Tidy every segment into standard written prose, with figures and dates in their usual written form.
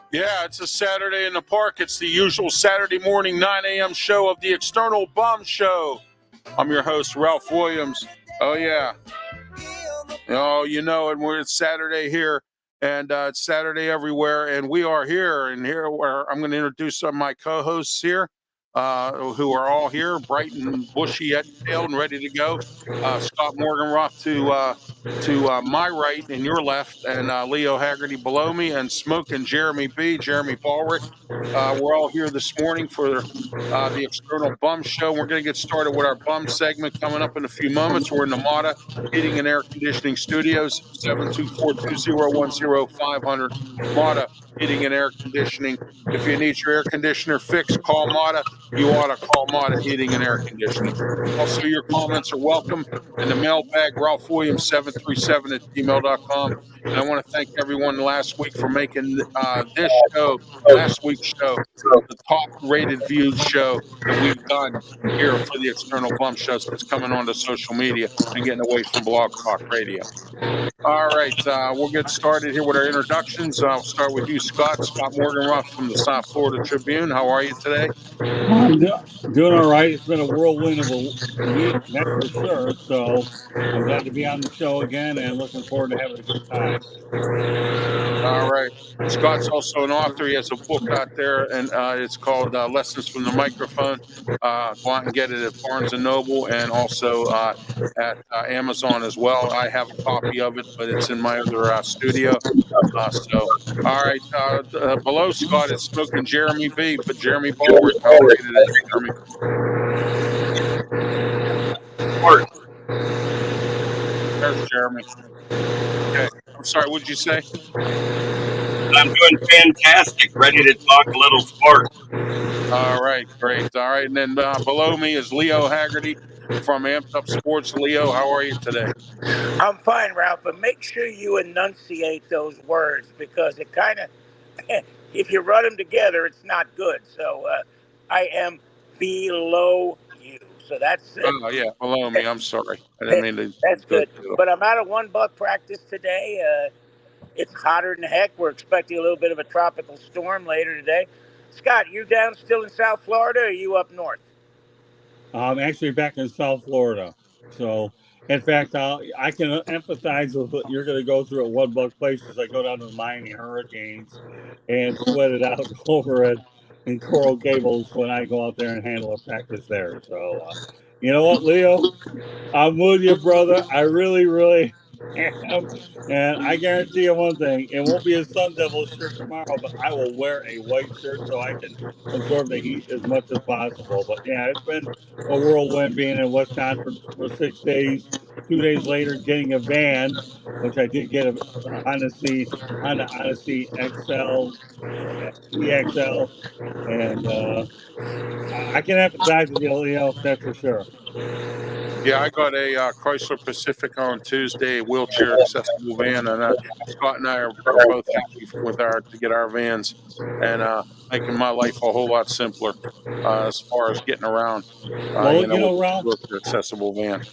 Yeah, it's a Saturday in the park. It's the usual Saturday morning 9 a.m. show of the External Bum Show. I'm your host, Ralph Williams. Oh, yeah. Oh, you know it. It's Saturday here, and it's Saturday everywhere, and we are here. And here where I'm going to introduce some of my co-hosts here, who are all here, bright and bushy at tail and ready to go. Scott Morganroth to my right and your left, and Leo Haggerty below me, and Smoke and Jeremy BALLREICH. We're all here this morning for the External Bum Show. We're going to get started with our bum segment coming up in a few moments. We're in the Mata Heating and Air Conditioning Studios, 724-201-0500. Mata Heating and Air Conditioning. If you need your air conditioner fixed, call Mata. You ought to call Mata Heating and Air Conditioning. Also, your comments are welcome in the mailbag, ralph williams737@gmail.com. And I want to thank everyone last week for making last week's show, the top-rated viewed show that we've done here for the External Bum Show since coming onto social media and getting away from Blog Talk Radio. All right, we'll get started here with our introductions. I'll start with you, Scott Morganroth from the South Florida Tribune. How are you today? I'm doing all right. It's been a whirlwind of a week, that's for sure. So I'm glad to be on the show again and looking forward to having a good time. All right. Scott's also an author. He has a book out there, and it's called Lessons from the Microphone. Go out and get it at Barnes & Noble and also at Amazon as well. I have a copy of it, but it's in my other studio. All right. Below Scott is Smoke and Jeremy B. But Jeremy BALLREICH, how are you today, Jeremy? There's Jeremy. Okay. I'm sorry, what did you say? I'm doing fantastic. Ready to talk a little sport. All right, great. All right, and then below me is Leo Haggerty from Amped Up Sports. Leo, how are you today? I'm fine, Ralph, but make sure you enunciate those words because it kind of, if you run them together, it's not good. So I am below you. So that's oh yeah, below me. I'm sorry. I didn't mean to. That's good. But I'm out of $1 practice today. It's hotter than heck. We're expecting a little bit of a tropical storm later today. Scott, you down still in South Florida or are you up north? I'm actually back in South Florida. So, in fact, I can empathize with what you're going to go through at $1 places. I go down to the Miami Hurricanes and sweat it out over in Coral Gables when I go out there and handle a practice there. So, you know what, Leo? I'm with you, brother. I really, really am. And I guarantee you one thing. It won't be a Sun Devil shirt tomorrow, but I will wear a white shirt so I can absorb the heat as much as possible. But, yeah, it's been a whirlwind being in Wisconsin for 6 days. 2 days later, getting a van, which I did get a Honda Odyssey XL, EXL. And I can empathize with you, Leo, that's for sure. Yeah, I got a Chrysler Pacifica on Tuesday, wheelchair accessible van, and Scott and I are both happy to get our vans and making my life a whole lot simpler as far as getting around. Ralph, accessible van.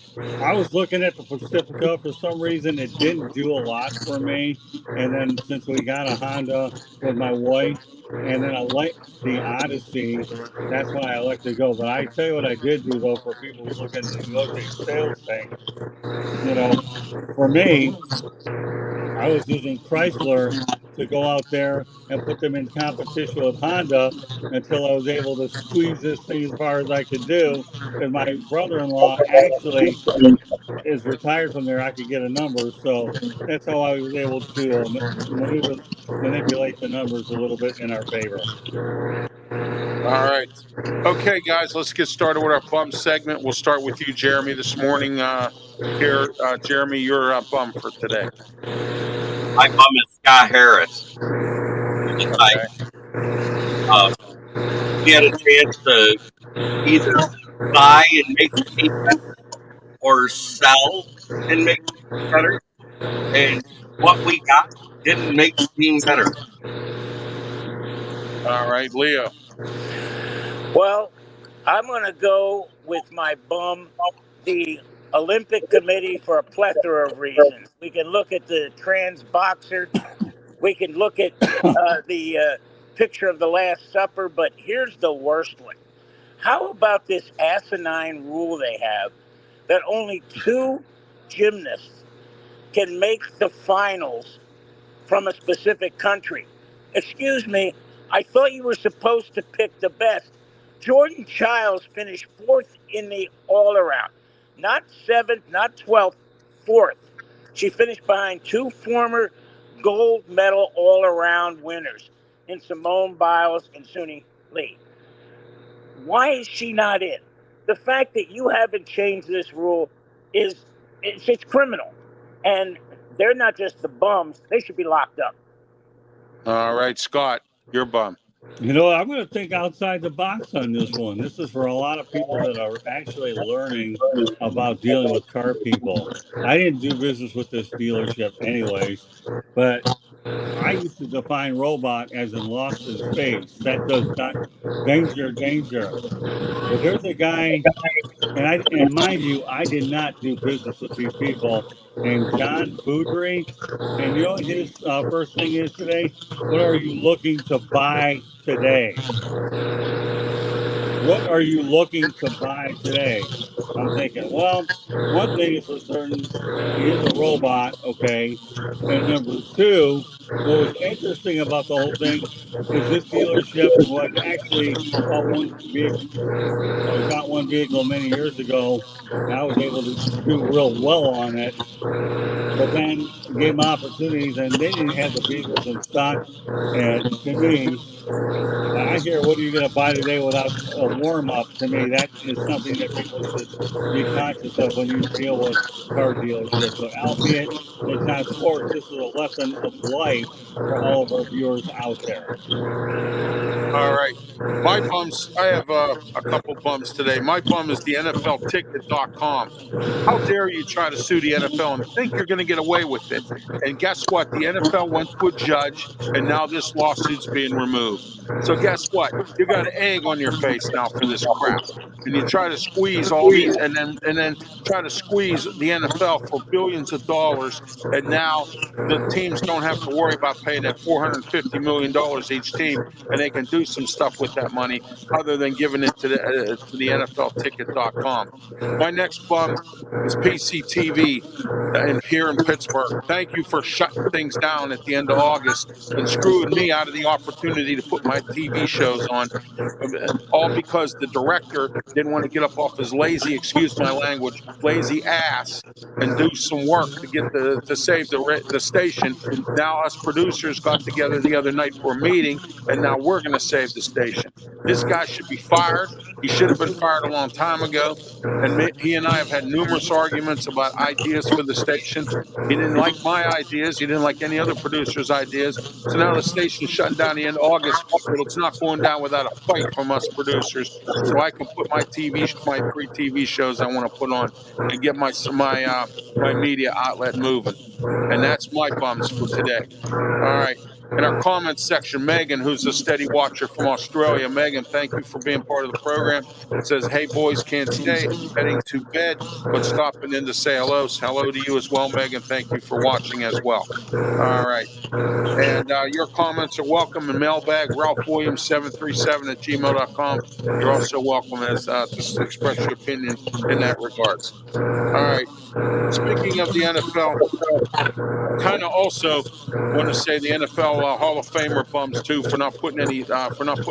I was looking at the Pacifica. For some reason, it didn't do a lot for me. And then since we got a Honda with my wife, and then I like the Odyssey, that's why I like to go. But I tell you what I did do, though, for people who look at the sales thing, for me, I was using Chrysler to go out there and put them in competition with Honda until I was able to squeeze this thing as far as I could do. And my brother-in-law actually is retired from there. I could get a number, so that's how I was able to manipulate the numbers a little bit in our favor. All right. Okay, guys, let's get started with our bum segment. We'll start with you, Jeremy, this morning. Here, Jeremy, you're bum for today. My bum is Scott Harris. Okay. He had a chance to either buy and make the team better or sell and make the team better. And what we got didn't make the team better. All right, Leo. Well, I'm going to go with my bum, the Olympic Committee, for a plethora of reasons. We can look at the trans boxer. We can look at the picture of the Last Supper, but here's the worst one. How about this asinine rule they have that only 2 gymnasts can make the finals from a specific country? Excuse me, I thought you were supposed to pick the best. Jordan Childs finished 4th in the all-around. Not 7th, not 12th, 4th. She finished behind 2 former gold medal all-around winners in Simone Biles and Suni Lee. Why is she not in? The fact that you haven't changed this rule is it's criminal. And they're not just the bums, they should be locked up. All right, Scott, you're bum. You know, I'm going to think outside the box on this one. This is for a lot of people that are actually learning about dealing with car people. I didn't do business with this dealership anyways, but I used to define robot as in lost in space. That does not danger, danger. But there's a guy, and mind you, I did not do business with these people, named John Boudry. And you know what his first thing is today? What are you looking to buy today? What are you looking to buy today? I'm thinking, well, one thing is for certain, he is a robot, okay? And number 2, what was interesting about the whole thing is this dealership was actually bought one vehicle many years ago, and I was able to do real well on it. But then gave them opportunities, and they didn't have the vehicles in stock. And to me, I hear, what are you going to buy today without a warm-up? To me, that is something that people should be conscious of when you deal with car dealerships. So albeit it's not sports, this is a lesson of life for all of our viewers out there. All right. My bums, I have a couple bums today. My bum is the NFLticket.com. How dare you try to sue the NFL and think you're going to get away with it? And guess what? The NFL went to a judge, and now this lawsuit's being removed. So guess what? You got an egg on your face now for this crap. And you try to squeeze all these, and then try to squeeze the NFL for billions of dollars, and now the teams don't have to worry about paying that $450 million each team, and they can do some stuff with that money other than giving it to the NFLticket.com. My next bum is PCTV here in Pittsburgh. Thank you for shutting things down at the end of August and screwing me out of the opportunity to put my TV shows on, all because the director didn't want to get up off his lazy, excuse my language, lazy ass and do some work to get to save the station. Now us producers got together the other night for a meeting, and now we're going to save the station. This guy should be fired. He should have been fired a long time ago. And he and I have had numerous arguments about ideas for the station. He didn't like my ideas. He didn't like any other producer's ideas. So now the station's shutting down the end of August, but it's not going down without a fight from us producers. So I can put my 3 TV shows I want to put on and get my media outlet moving. And that's my bums for today. All right. In our comments section, Megan, who's a steady watcher from Australia. Megan, thank you for being part of the program. It says, hey, boys, can't stay, heading to bed, but stopping in to say hello. So hello to you as well, Megan. Thank you for watching as well. All right. And your comments are welcome in mailbag, RalphWilliams737@gmail.com. You're also welcome as to express your opinion in that regards. All right. Speaking of the NFL, kind of also want to say the NFL Hall of Famer bums too for not putting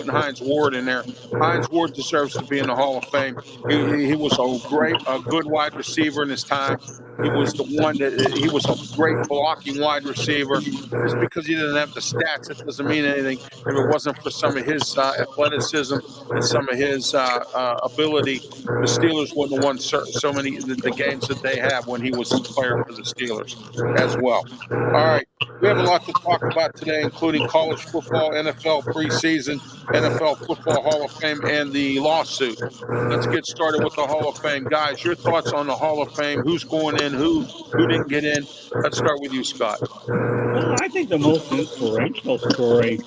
Hines Ward in there. Hines Ward deserves to be in the Hall of Fame. He was a good wide receiver in his time. He was he was a great blocking wide receiver. Just because he didn't have the stats, it doesn't mean anything. If it wasn't for some of his athleticism and some of his ability, the Steelers wouldn't have won so many the games that they have when he was a player for the Steelers as well. All right, we have a lot to talk about today, including college football, NFL preseason, NFL Football Hall of Fame, and the lawsuit. Let's get started with the Hall of Fame. Guys, your thoughts on the Hall of Fame, who's going in, who didn't get in. Let's start with you, Scott. Well, I think the most inspirational story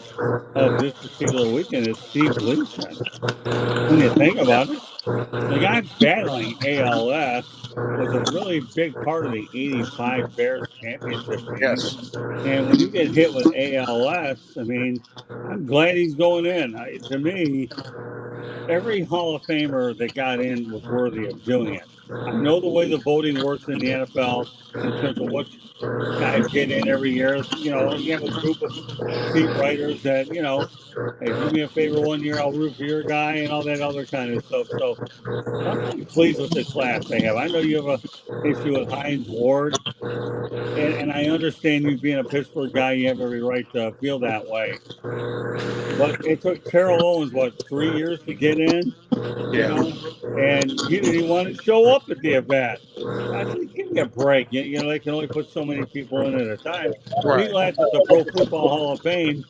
of this particular weekend is Steve Gleason. When you think about it, the guy battling ALS was a really big part of the '85 Bears championship team. Yes. And when you get hit with ALS, I mean, I'm glad he's going in. To me, every Hall of Famer that got in was worthy of doing it. I know the way the voting works in the NFL in terms of what guys get in every year. You know, you have a group of beat writers that, hey, do me a favor one year, I'll root for your guy and all that other kind of stuff. So I'm really pleased with the class they have. I know you have a issue with Hines Ward, and I understand you being a Pittsburgh guy, you have every right to feel that way. But it took Terrell Owens, 3 years to get in? Yeah. And he didn't even want to show up at the event. I said, give me a break. They can only put so many people in at a time. Right. We laughed at the Pro Football Hall of Fame.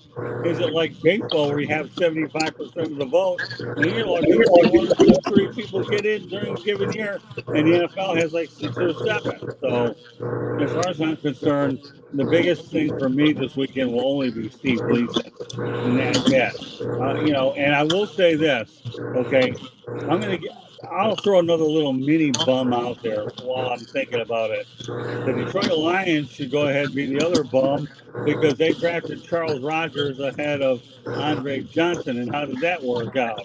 Is it like baseball where you have 75% of the vote? And you're lucky to see 1 or 2, 3 people get in during a given year, and the NFL has like 6 or 7. So as far as I'm concerned, the biggest thing for me this weekend will only be Steve Gleason. And that's it. And I will say this, okay? I'll throw another little mini bum out there while I'm thinking about it. The Detroit Lions should go ahead and be the other bum because they drafted Charles Rogers ahead of Andre Johnson. And how did that work out?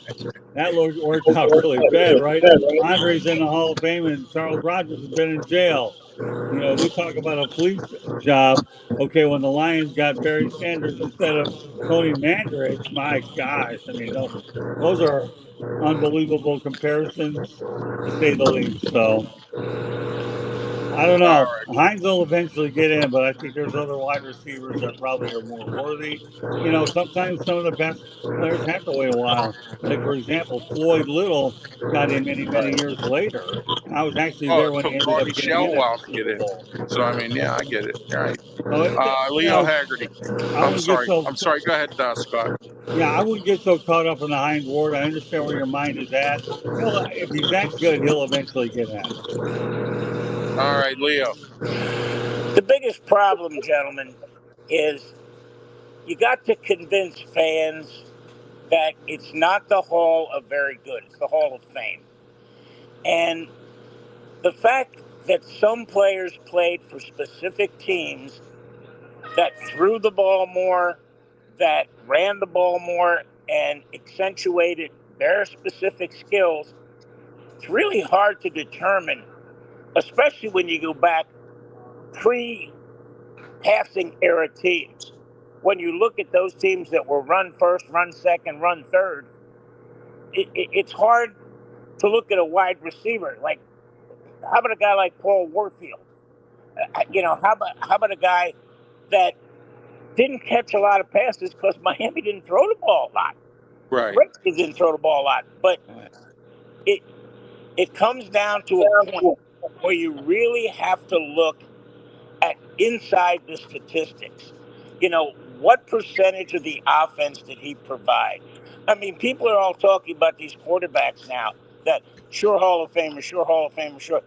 That worked out really bad, right? Andre's in the Hall of Fame and Charles Rogers has been in jail. We talk about a police job. Okay, when the Lions got Barry Sanders instead of Tony Mandarich, my gosh, I mean, those are unbelievable comparisons, to say the least. So, I don't know. Hines will eventually get in, but I think there's other wide receivers that probably are more worthy. Sometimes some of the best players have to wait a while. Like, for example, Floyd Little got in many, many years later. And I was actually there It when took he ended Barney up getting Shell in a at while the to get Super in. Bowl. So I mean, yeah, I get it. All right. So, Leo Haggerty. I I'm wouldn't get sorry. I'm sorry. Go ahead, Scott. Yeah, I wouldn't get so caught up in the Hines Ward. I understand where your mind is at. If he's that good, he'll eventually get in. All right, Leo. The biggest problem, gentlemen, is you got to convince fans that it's not the Hall of Very Good, it's the Hall of Fame. And the fact that some players played for specific teams that threw the ball more, that ran the ball more, and accentuated their specific skills, it's really hard to determine, especially when you go back pre-passing era teams. When you look at those teams that were run first, run second, run third, it's hard to look at a wide receiver. Like, how about a guy like Paul Warfield? How about a guy that didn't catch a lot of passes because Miami didn't throw the ball a lot. Right. Redskins didn't throw the ball a lot. But it comes down to a point where you really have to look at inside the statistics. What percentage of the offense did he provide? I mean, people are all talking about these quarterbacks now that sure Hall of Famer, sure Hall of Famer, sure.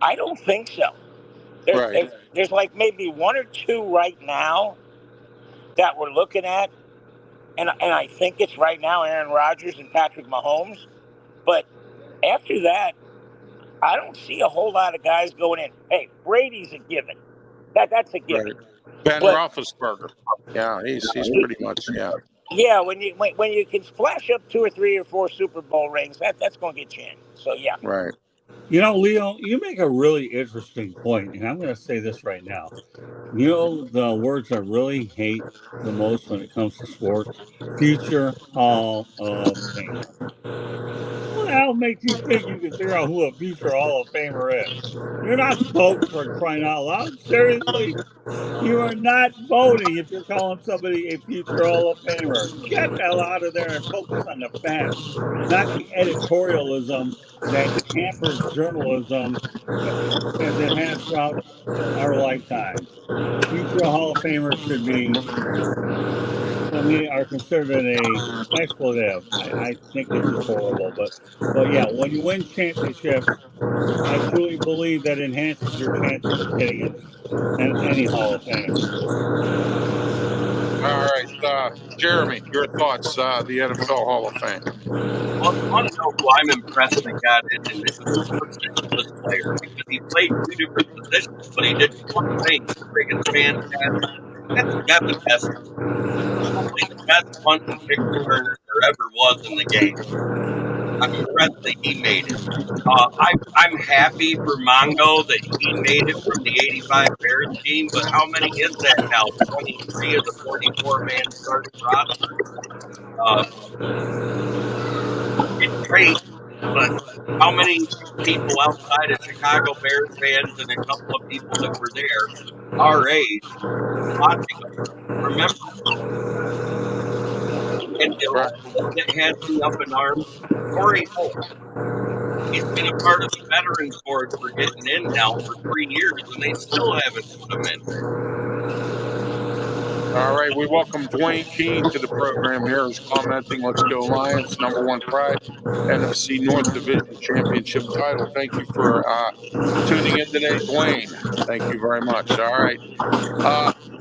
I don't think so. There's like maybe 1 or 2 right now that we're looking at, and I think it's right now Aaron Rodgers and Patrick Mahomes. But after that, I don't see a whole lot of guys going in. Hey, Brady's a given. That's a given. Right. Ben Roethlisberger. Yeah, he's pretty much, yeah. Yeah, when you can flash up 2 or 3 or 4 Super Bowl rings, that's going to get you in. So yeah. Right. Leo, you make a really interesting point, and I'm going to say this right now. The words I really hate the most when it comes to sports? Future Hall of Famer. What the hell makes you think you can figure out who a future Hall of Famer is? You're not voting for crying out loud. Seriously? You are not voting if you're calling somebody a future Hall of Famer. Get the hell out of there and focus on the facts, not the editorialism that hampers journalism as it has throughout our lifetime. Future Hall of Famers should be, to me, are considered a expletive. I think it's just horrible. But yeah, when you win championships, I truly believe that enhances your chances of getting in any Hall of Fame. All right, Jeremy, your thoughts? The NFL Hall of Fame. Well, you want to know who I'm impressed that got in, and it was a positionless player because he played two different positions, but he did one thing friggin' fantastic. That's Devin Hester, probably the best punt and kick returner there ever was in the game. I'm impressed that he made it. I'm happy for Mongo that he made it from the '85 Bears team, but how many is that now? 23 of the 44-man starting roster. Uh, it's great, but how many people outside of Chicago Bears fans and a couple of people that were there, our age, watching them, remember? And the Right. only one that has me up in arms, Corey Holt. He's been a part of the Veterans Board for getting in now for 3 years, and they still haven't put him in. All right, we welcome Dwayne Keene to the program here. He's commenting, let's go Lions, number one pride, NFC North Division Championship title. Thank you for tuning in today, Dwayne. Thank you very much. All right.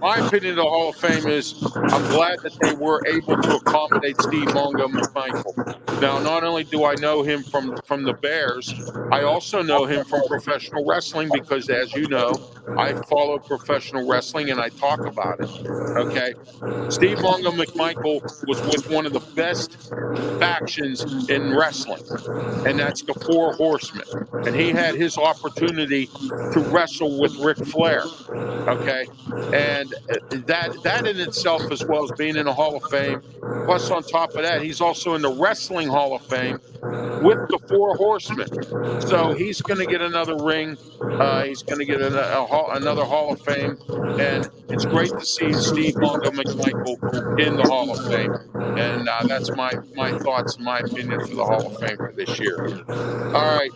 My opinion of the Hall of Fame is I'm glad that they were able to accommodate Steve Mongo McMichael. Now, not only do I know him from the Bears, I also know him from professional wrestling because, as you know, I follow professional wrestling and I talk about it. Okay. Steve Mongo McMichael was with one of the best factions in wrestling, and that's the Four Horsemen. And he had his opportunity to wrestle with Ric Flair. Okay. And that in itself, as well as being in the Hall of Fame, plus on top of that, he's also in the Wrestling Hall of Fame with the Four Horsemen. So he's going to get another ring. He's going to get another Hall of Fame. And it's great to see Steve Mongo McMichael in the Hall of Fame. And that's my thoughts and my opinion for the Hall of Fame for this year. All right.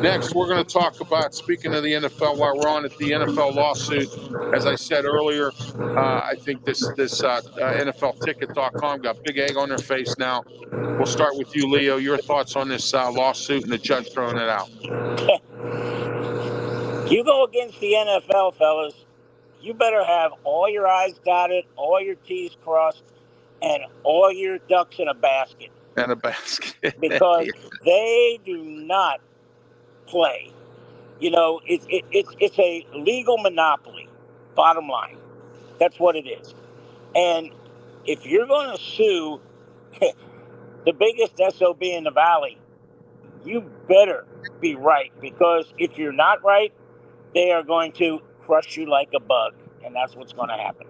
Next, we're going to talk about, speaking of the NFL, while we're on it, the NFL lawsuit. As I said earlier, I think this NFLticket.com got big egg on their face now. We'll start with you, Leo. Your thoughts on this lawsuit and the judge throwing it out. You go against the NFL, fellas, you better have all your I's dotted, all your T's crossed, and all your ducks in a basket. And a basket. Because they do not play. It's a legal monopoly, bottom line. That's what it is. And if you're going to sue the biggest SOB in the Valley, you better be right. Because if you're not right, they are going to crush you like a bug. And that's what's going to happen.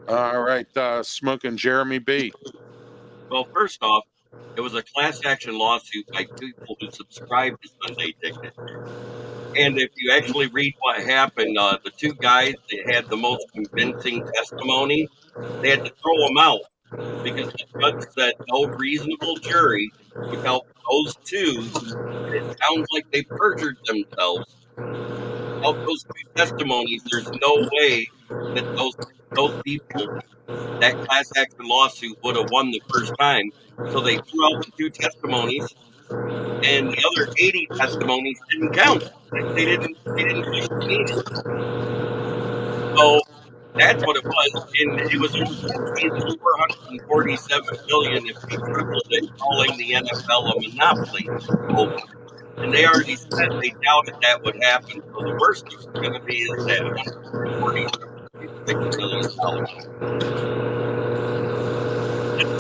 All right. Smoking Jeremy B. Well, first off, it was a class action lawsuit by people who subscribed to Sunday Ticket. And if you actually read what happened, the two guys that had the most convincing testimony, they had to throw them out because the judge said no reasonable jury would help those two. It sounds like they perjured themselves. Without those two testimonies, there's no way that those people, that class action lawsuit would have won the first time. So they threw out the two testimonies, and the other 80 testimonies didn't count. They didn't need it. So that's what it was, and it was only $447 million if we tripled it, calling the NFL a monopoly. So, and they already said they doubted that would happen. So the worst it's going to be is that $146 million.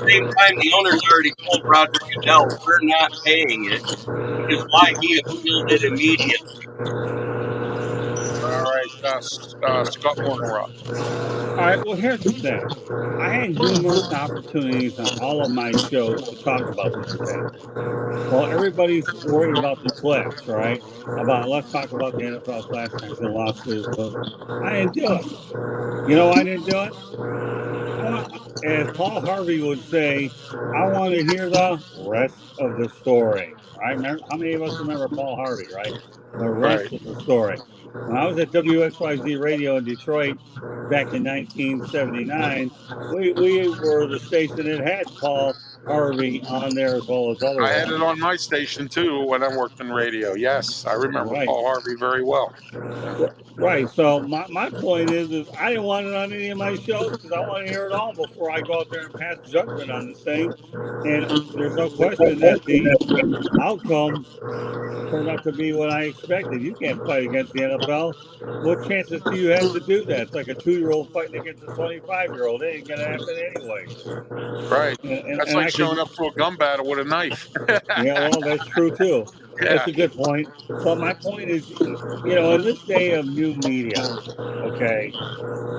same time, the owner's already told Roger Goodell we're not paying it, which is why he appealed it immediately. All right, Scott Morganroth. All right, well, here's the thing. I had numerous opportunities on all of my shows to talk about these things. Well, everybody's worried about the clicks, right? About let's talk about the NFL class action lawsuit. But I didn't do it. You know why I didn't do it? As Paul Harvey would say, I want to hear the rest of the story. Right? Remember, how many of us remember Paul Harvey, right? The rest Right. of the story. When I was at WXYZ Radio in Detroit back in 1979, we were the station that had Paul Harvey on there as well as other I had ones. it on my station too when I worked in radio. Yes, I remember Right. Paul Harvey very well. Right. So my point is I didn't want it on any of my shows because I want to hear it all before I go out there and pass judgment on this thing. And there's no question that the outcome turned out to be what I expected. You can't fight against the NFL. What chances do you have to do that? It's like a 2-year-old fighting against a 25-year-old. It ain't gonna happen anyways. Right. That's And like I could, showing up to a gun battle with a knife. yeah, well, that's true too. That's Yeah. a good point. But my point is, in this day of new media, okay,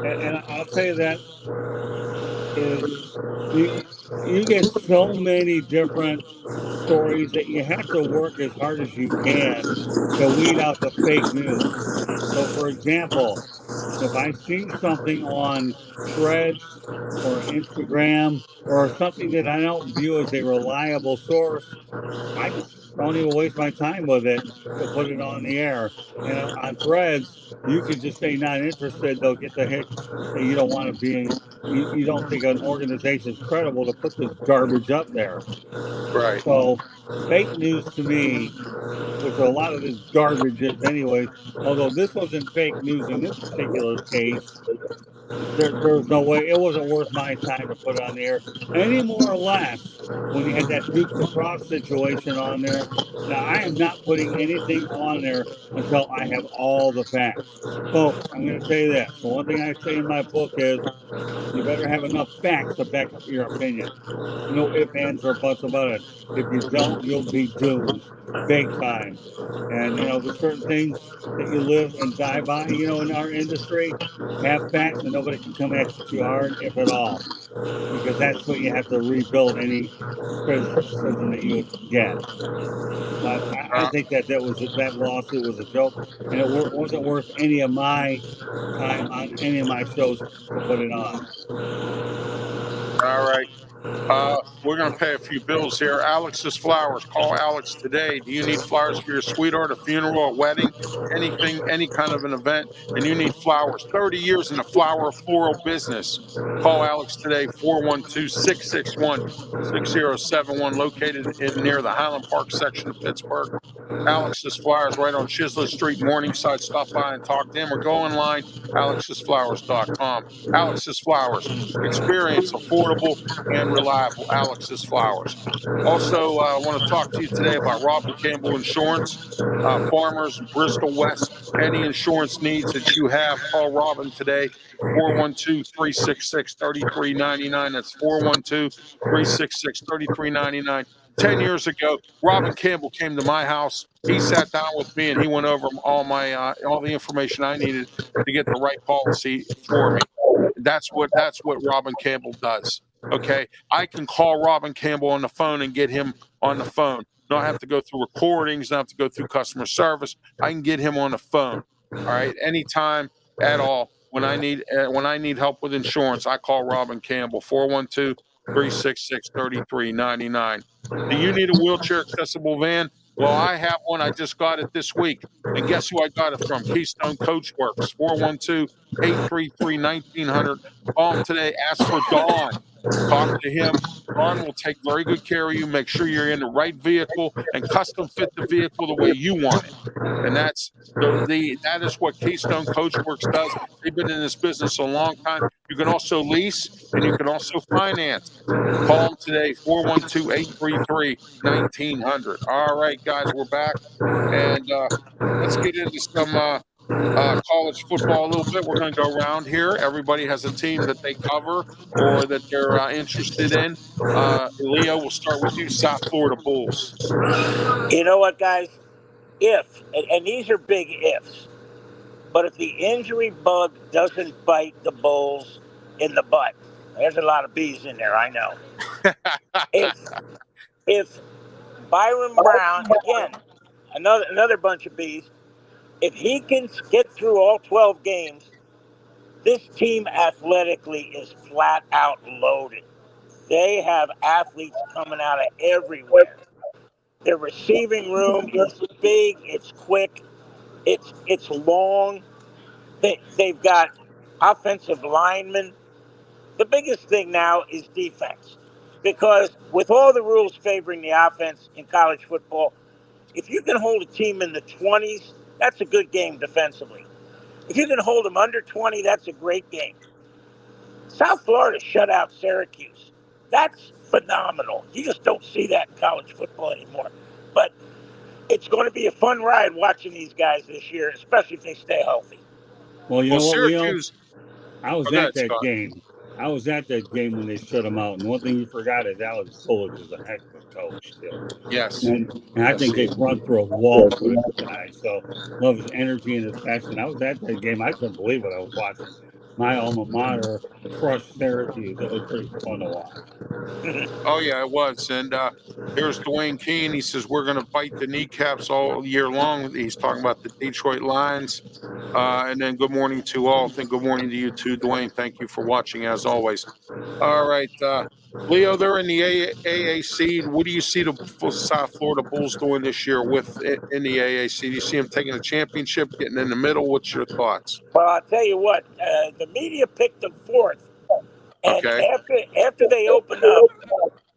and I'll tell you that is you get so many different stories that you have to work as hard as you can to weed out the fake news. So, for example, if I see something on Threads or Instagram or something that I don't view as a reliable source, I just don't even waste my time with it to put it on the air. And on Threads, you can just say not interested. They'll get the hit that you don't want to be. You don't think an organization is credible to put this garbage up there. Right. So, fake news to me, which a lot of this garbage is, anyways. Although this wasn't fake news in this particular case, there's no way it wasn't worth my time to put it on the air any more or less when you had that Duke lacrosse situation on there. Now I am not putting anything on there until I have all the facts, folks. I'm going to say that. So one thing I say in my book is you better have enough facts to back up your opinion. No ifs, ands, or buts about it. If you don't, you'll be doomed, big time. And there's certain things that you live and die by. In our industry, have facts, and nobody can come at you too hard, if at all, because that's what you have to rebuild any criticism that you would get. But I think that that lawsuit was a joke, and it wasn't worth any of my time on any of my shows to put it on. All right. We're going to pay a few bills here. Alex's Flowers. Call Alex today. Do you need flowers for your sweetheart, a funeral, a wedding, anything, any kind of an event, and you need flowers? 30 years in the flower floral business. Call Alex today, 412-661-6071, located near the Highland Park section of Pittsburgh. Alex's Flowers right on Chisholm Street, Morningside. Stop by and talk to him or go online, alexsflowers.com. Alex's Flowers. Experience, affordable, and reliable. Alex's Flowers. Also, I want to talk to you today about Robin Campbell Insurance. Farmers, Bristol West, any insurance needs that you have, call Robin today, 412-366-3399. That's 412-366-3399. 10 years ago, Robin Campbell came to my house. He sat down with me and he went over all the information I needed to get the right policy for me. That's what Robin Campbell does. Okay, I can call Robin Campbell on the phone and get him on the phone. Don't have to go through recordings. Don't have to go through customer service. I can get him on the phone. All right, anytime at all. When I need help with insurance, I call Robin Campbell, 412-366-3399. Do you need a wheelchair accessible van? Well, I have one. I just got it this week. And guess who I got it from? Keystone Coach Works, 412-833-1900. Call him today. Ask for Dawn. Talk to him. Dawn will take very good care of you. Make sure you're in the right vehicle and custom fit the vehicle the way you want it. And that is what Keystone Coach Works does. They've been in this business a long time. You can also lease and you can also finance. Call them today, 412-833-1900. All right, guys, we're back. And let's get into college football a little bit. We're going to go around here. Everybody has a team that they cover or that they're interested in. Leo, we'll start with you. South Florida Bulls. You know what, guys? And these are big ifs, but if the injury bug doesn't bite the Bulls in the butt, there's a lot of bees in there, I know. if Byron Brown, again, another bunch of bees, if he can get through all 12 games, this team athletically is flat out loaded. They have athletes coming out of everywhere. Their receiving room is big, it's quick, it's long. They've got offensive linemen. The biggest thing now is defense. Because with all the rules favoring the offense in college football, if you can hold a team in the 20s, that's a good game defensively. If you can hold them under 20, that's a great game. South Florida shut out Syracuse. That's phenomenal. You just don't see that in college football anymore. But it's going to be a fun ride watching these guys this year, especially if they stay healthy. Well, you know what, Syracuse, Leo? I was at that game. I was at that game when they shut him out. And one thing you forgot is Alex Bullock is a heck of a coach, too. Yes. And I think they've run through a wall for that guy. So love his energy and his passion. I was at that game. I couldn't believe what I was watching. My alma mater crushed Syracuse. It was pretty fun to watch. Oh, yeah, it was. And here's Dwayne Keene. He says, we're going to bite the kneecaps all year long. He's talking about the Detroit Lions. And then good morning to all. And good morning to you too, Dwayne. Thank you for watching as always. All right. Leo, they're in the AAC. What do you see the South Florida Bulls doing this year in the AAC? Do you see them taking a championship, getting in the middle? What's your thoughts? Well, I'll tell you what. The media picked them fourth. And after they opened up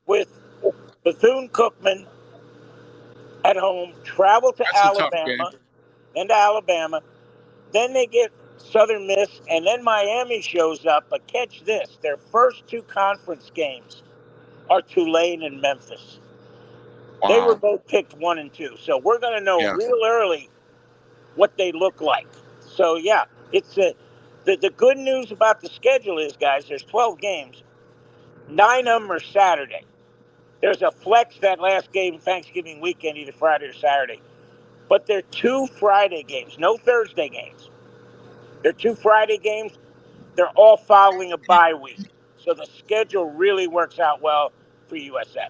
with Bethune-Cookman at home, travel to Alabama, then they get Southern Miss, and then Miami shows up. But catch this, their first two conference games are Tulane and Memphis. Wow. They were both picked 1 and 2. So we're going to know real early what they look like. So, yeah, it's the good news about the schedule is, guys, there's 12 games. 9 of them are Saturday. There's a flex that last game Thanksgiving weekend, either Friday or Saturday. But they're 2 Friday games, no Thursday games. They're 2 Friday games. They're all following a bye week. So the schedule really works out well for USF.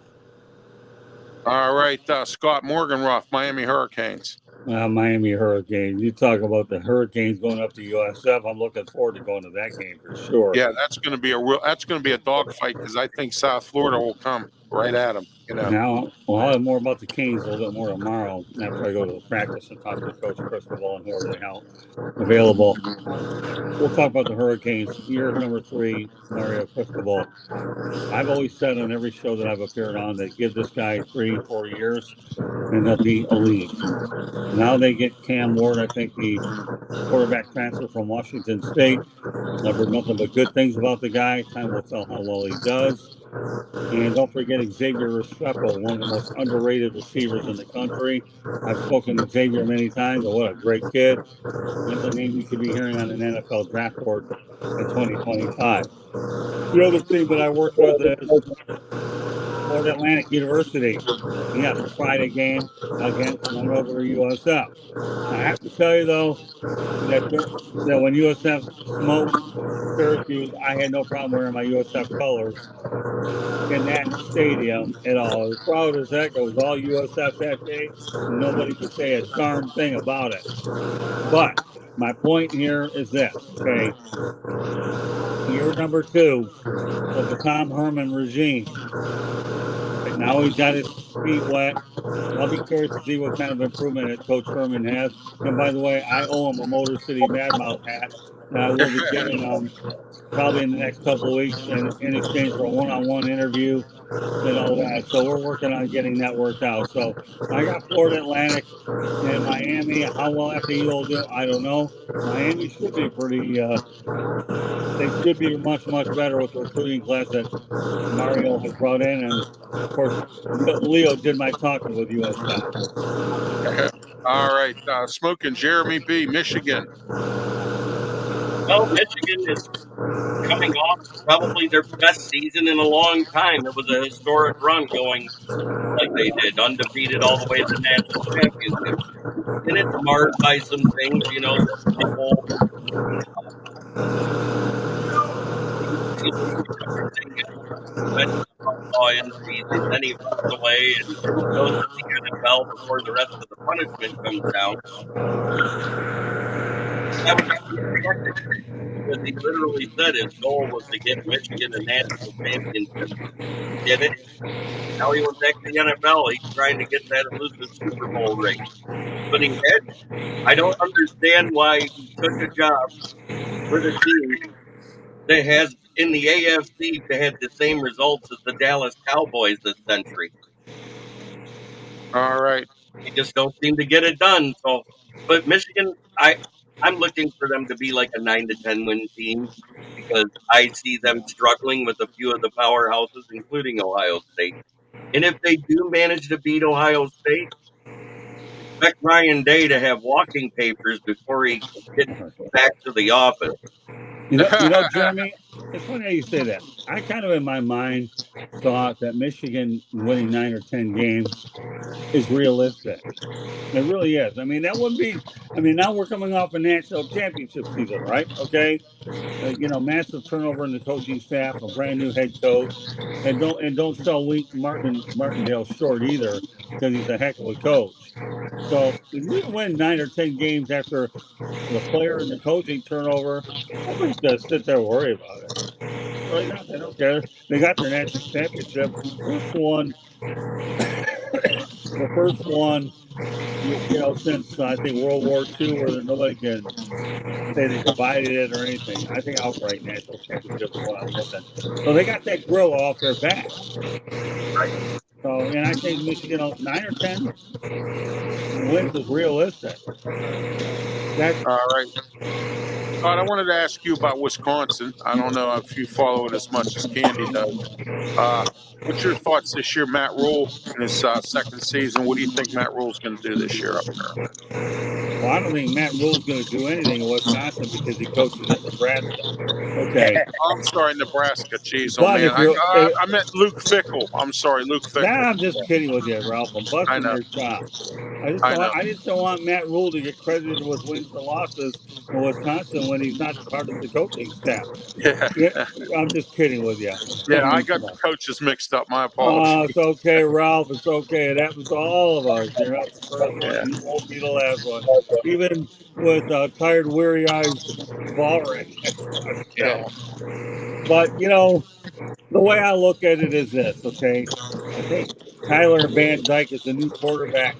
All right, Scott Morganroth, Miami Hurricanes. Miami Hurricanes. You talk about the Hurricanes going up to USF. I'm looking forward to going to that game for sure. Yeah, that's going to be a dogfight because I think South Florida will come right at them. You know. Now, I'll have more about the Canes a little bit more tomorrow after I go to the practice and talk to Coach Cristobal and whoever they have available. We'll talk about the Hurricanes. Year number 3, Mario Cristobal. I've always said on every show that I've appeared on that give this guy 3-4 years and they'll be elite. Now they get Cam Ward, I think the quarterback transfer from Washington State. I've heard nothing but good things about the guy. Time will tell how well he does. And don't forget Xavier Restrepo, one of the most underrated receivers in the country. I've spoken to Xavier many times, but what a great kid. That's a name you could be hearing on an NFL draft board in 2025. The other team that I work with is Florida Atlantic University. Yes, a Friday game against Monrovia USF. I have to tell you, though, that when USF smoked Syracuse, I had no problem wearing my USF colors in that stadium at all. As proud as heck, it was all USF that day. Nobody could say a darn thing about it. But my point here is this, okay? Year number 2 of the Tom Herman regime. And now he's got his feet wet. I'll be curious to see what kind of improvement that Coach Herman has. And by the way, I owe him a Motor City Madmouth hat that I will be giving him probably in the next couple of weeks in exchange for a one-on-one interview and all that. So we're working on getting that worked out. So I got Florida Atlantic and Miami. How well after you will do, I don't know. Miami should be pretty, they should be much, much better with the recruiting class that Mario has brought in. And of course, Leo did my talking with USF. All right. Smoking Jeremy B., Michigan. Well, Michigan is coming off probably their best season in a long time. It was a historic run going like they did, undefeated all the way to the national championship. And it's marred by some things, the whole everything in season, then he moves away and goes to the NFL before the rest of the punishment comes down. That was unexpected because he literally said his goal was to get Michigan a national championship. He did it. Now he went back to the NFL. He's trying to get that elusive Super Bowl ring. But he had, I don't understand why he took a job with a team that has in the AFC had the same results as the Dallas Cowboys this century. All right. They just don't seem to get it done. So, but Michigan, I'm looking for them to be like a 9 to 10 win team because I see them struggling with a few of the powerhouses, including Ohio State. And if they do manage to beat Ohio State, expect Ryan Day to have walking papers before he gets back to the office. Jeremy, it's funny how you say that. I kind of in my mind thought that Michigan winning 9 or 10 games is realistic. It really is. I mean, that wouldn't be. I mean, now we're coming off a national championship season, right? Okay, massive turnover in the coaching staff, a brand new head coach, and don't sell Martindale short either because he's a heck of a coach. So if you win 9 or 10 games after the player and the coaching turnover, nobody's gonna sit there and worry about it. Really not. They don't care. They got their national championship. First one, the first one, since I think World War II, where nobody can say they divided it or anything. I think outright national championship is what I'm looking. So they got that grill off their back. So, and I think Michigan 9 or 10 wins is realistic. All right. Todd, I wanted to ask you about Wisconsin. I don't know if you follow it as much as Candy does. What's your thoughts this year, Matt Rule, in his second season? What do you think Matt Rule's going to do this year up there? Well, I don't think Matt Rule's going to do anything in Wisconsin because he coaches at Nebraska. Okay. I'm sorry, Nebraska. Jeez, But man. I meant Luke Fickell. I'm sorry, Luke Fickell. Nah, I'm just kidding with you, Ralph. I'm busting your chops. I just don't want Matt Rule to get credited with wins and losses in Wisconsin when he's not part of the coaching staff. Yeah, I'm just kidding with you. Yeah, I got the coaches mixed up. My apologies. It's okay, Ralph. It's okay. It happens to all of us. You're not the first one. You won't be the last one. Even with tired, weary eyes, BALLREICH. But, the way I look at it is this, okay? I think Tyler Van Dyke is the new quarterback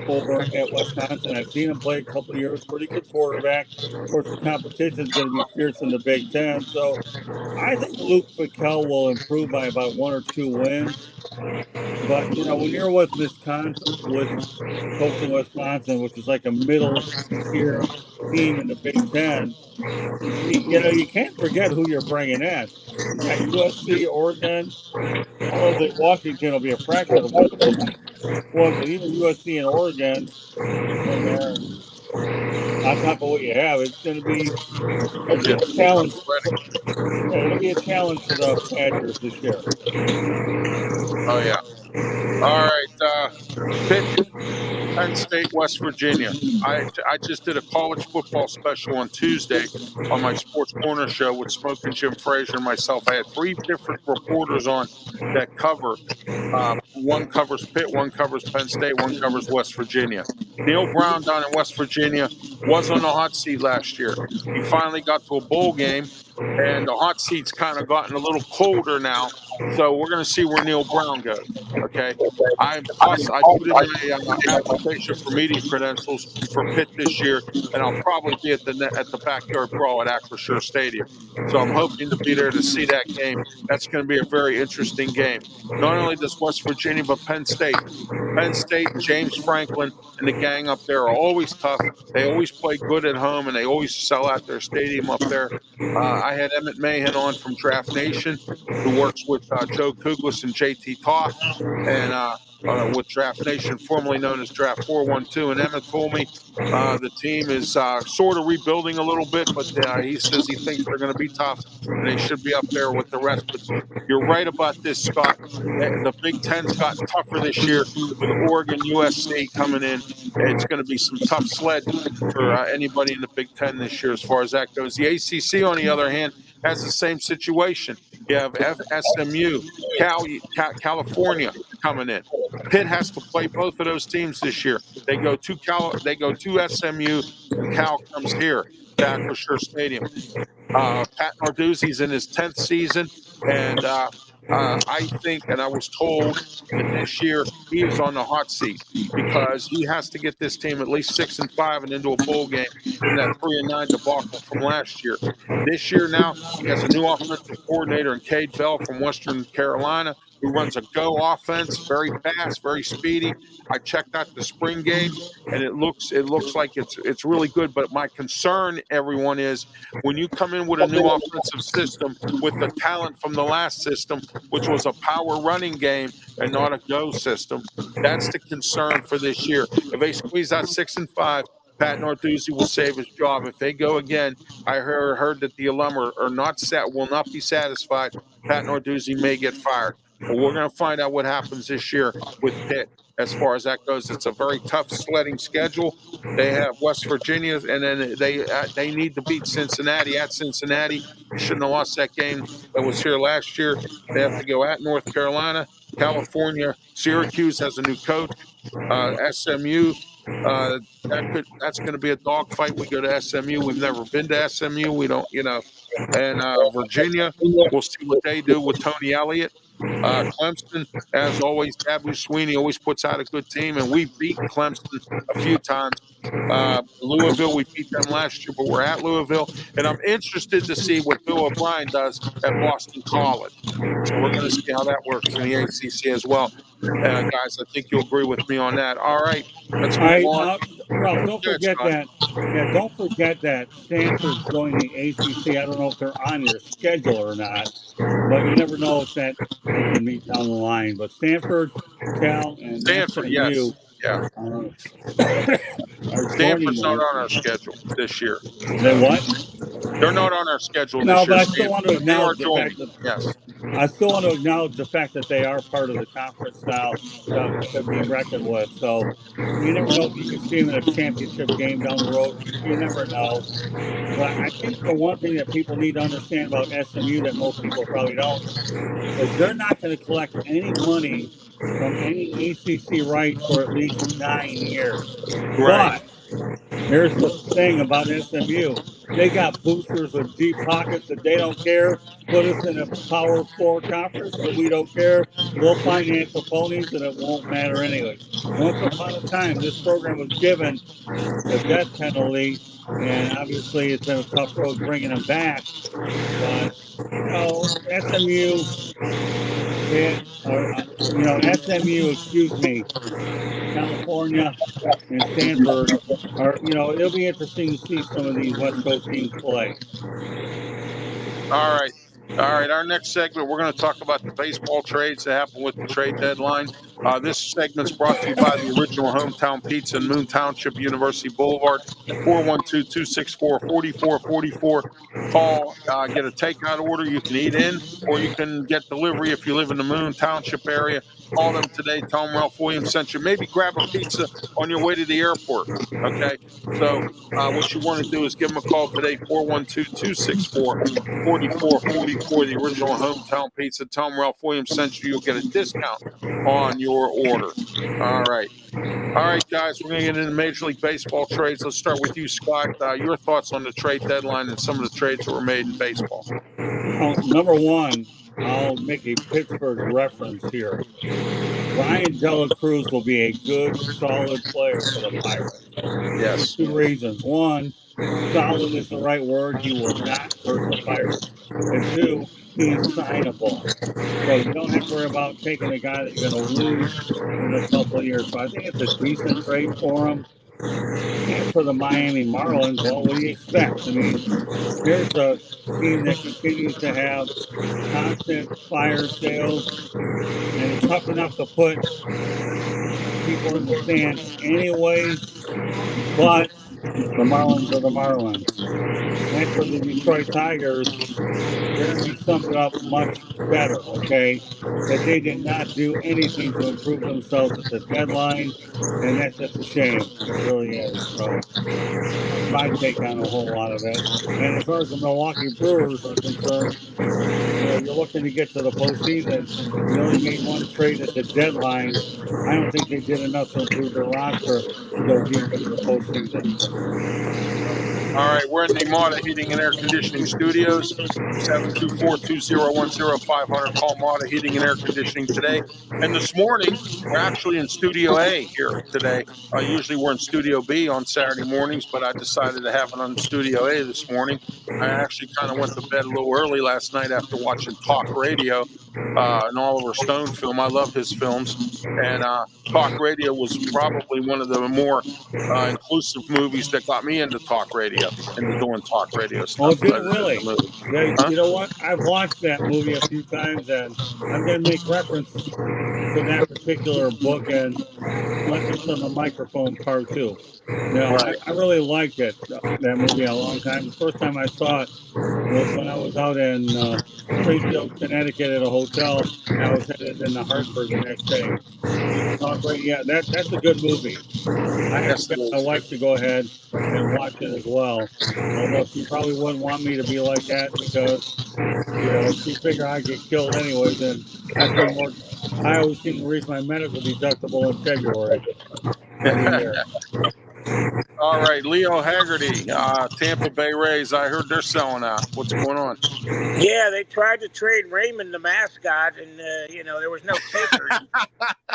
over at Wisconsin. I've seen him play a couple of years, pretty good quarterback. Of course, the competition is going to be fierce in the Big Ten. So I think Luke Fickell will improve by about 1 or 2 wins. But, when you're with coaching Wisconsin, which is like a middle-tier team in the Big Ten, you can't forget who you're bringing in. You got USC, Oregon. I don't think Washington will be a fraction of what but even USC and Oregon, and on top of what you have, it's going to be a challenge. It'll be a challenge for the Badgers this year. Oh, yeah. All right. Pitt, Penn State, West Virginia. I just did a college football special on Tuesday on my Sports Corner show with Smoking Jim Frazier and myself. I had 3 different reporters on that cover. One covers Pitt, one covers Penn State, one covers West Virginia. Neil Brown down in West Virginia was on the hot seat last year. He finally got to a bowl game, and the hot seat's kind of gotten a little colder now. So we're going to see where Neil Brown goes. Okay. I put in my application for media credentials for Pitt this year, and I'll probably be at the backyard brawl at Acrisure Stadium. So I'm hoping to be there to see that game. That's going to be a very interesting game. Not only does West Virginia, but Penn State. Penn State, James Franklin, and the gang up there are always tough. They always play good at home, and they always sell out their stadium up there. I had Emmett Mahan on from Draft Nation, who works with Joe Kuglis and JT Toth, and with Draft Nation, formerly known as Draft 412. And Emmett told me the team is sort of rebuilding a little bit, but he says he thinks they're going to be tough and they should be up there with the rest. But you're right about this, Scott. The Big Ten's gotten tougher this year with Oregon, USC coming in. It's going to be some tough sledding for anybody in the Big Ten this year as far as that goes. The ACC, on the other hand, has the same situation. You have SMU, California coming in. Pitt has to play both of those teams this year. They go to SMU, and Cal comes here to Acrisure Stadium. Pat Narduzzi's in his 10th season, and I think, and I was told that this year he is on the hot seat because he has to get this team at least 6-5 and into a bowl game from that 3-9 debacle from last year. This year now he has a new offensive coordinator in Cade Bell from Western Carolina, who runs a go offense, very fast, very speedy. I checked out the spring game, and it looks like it's really good. But my concern, everyone, is when you come in with a new offensive system with the talent from the last system, which was a power running game and not a go system. That's the concern for this year. If they squeeze out 6-5, Pat Narduzzi will save his job. If they go again, I heard that the alum will not be satisfied. Pat Narduzzi may get fired. But we're going to find out what happens this year with Pitt as far as that goes. It's a very tough sledding schedule. They have West Virginia, and then they need to beat Cincinnati at Cincinnati. They shouldn't have lost that game that was here last year. They have to go at North Carolina, California. Syracuse has a new coach. SMU. That's going to be a dogfight. We go to SMU. We've never been to SMU. We don't, And Virginia, we'll see what they do with Tony Elliott. Clemson, as always, Dabo Swinney always puts out a good team, and we've beaten Clemson a few times. Louisville, we beat them last year, but we're at Louisville, and I'm interested to see what Bill O'Brien does at Boston College. So we're going to see how that works in the ACC as well. Guys, I think you'll agree with me on that. All right, let's move on. Ralph, don't forget that. Yeah, don't forget that Stanford's joining the ACC. I don't know if they're on your schedule or not, but you never know if that they can meet down the line. But Stanford, Cal, and Stanford, SMU, yes, yeah. Stanford's not on our schedule this year. They what? They're not on our schedule this year. No, but I still want to acknowledge the fact that yes. I still want to acknowledge the fact that they are part of the conference now to be reckoned with. So you never know if you can see them in a championship game down the road. You never know. But I think the one thing that people need to understand about SMU that most people probably don't is they're not going to collect any money from any ACC rights for at least 9 years. Right. But here's the thing about SMU. They got boosters with deep pockets that they don't care. Put us in a Power 4 conference, but we don't care. We'll finance opponents, and it won't matter anyway. Once upon a time, this program was given the death penalty, and obviously it's been a tough road bringing them back. But, SMU, California and Stanford are, it'll be interesting to see some of these West Coast teams play. All right. Our next segment, we're going to talk about the baseball trades that happened with the trade deadline. This segment's brought to you by the original Hometown Pizza in Moon Township, University Boulevard, 412-264-4444. Call, get a takeout order. You can eat in, or you can get delivery if you live in the Moon Township area. Call them today. Tell them Ralph Williams sent you. Maybe grab a pizza on your way to the airport. Okay. So what you want to do is give them a call today, 412-264-4444, the original Hometown Pizza. Tell them Ralph Williams sent you. You'll get a discount on your order. All right, guys, we're going to get into Major League Baseball trades. Let's start with you, Scott. Your thoughts on the trade deadline and some of the trades that were made in baseball. Well, number one, I'll make a Pittsburgh reference here. Brian Dela Cruz will be a good, solid player for the Pirates. Yes. 2 reasons. One, solid is the right word. He will not hurt the Pirates. And 2, he's signable. So you don't have to worry about taking a guy that you're going to lose in a couple of years. So I think it's a decent trade for him. And for the Miami Marlins, well, what do you expect? I mean, here's a team that continues to have constant fire sales, and it's tough enough to put people in the stands anyways, but the Marlins are the Marlins. As for the Detroit Tigers, Jeremy summed it up much better, okay? That they did not do anything to improve themselves at the deadline, and that's just a shame. It really is. So that's my take on a whole lot of it. And as far as the Milwaukee Brewers are concerned, you're looking to get to the postseason. You only made one trade at the deadline. I don't think they did enough to improve their roster to go deep into the postseason. All right, we're in the Mata Heating and Air Conditioning Studios. 724-201-0500. Call Mata Heating and Air Conditioning today. And this morning, we're actually in Studio A here today. Usually we're in Studio B on Saturday mornings, but I decided to have it on Studio A this morning. I actually kind of went to bed a little early last night after watching Talk Radio, an Oliver Stone film. I love his films. And Talk Radio was probably one of the more inclusive movies that got me into talk radio, into doing talk radio Oh, stuff. did it really? Yeah, Huh? you know what? I've watched that movie a few times, and I'm going to make reference to that particular book and Lessons from the Microphone Part 2. Right. I really liked it, that movie, a long time. The first time I saw it was when I was out in Springfield, Connecticut at a hotel, and I was headed into Hartford the next day. Yeah, that's a good movie. I have to get my wife to go ahead and watch it as well. Although she probably wouldn't want me to be like that because, she figured I'd get killed anyways. And I always seem to reach my medical deductible in February every year. All right, Leo Haggerty, Tampa Bay Rays. I heard they're selling out. What's going on? Yeah, they tried to trade Raymond, the mascot, and there was no takers.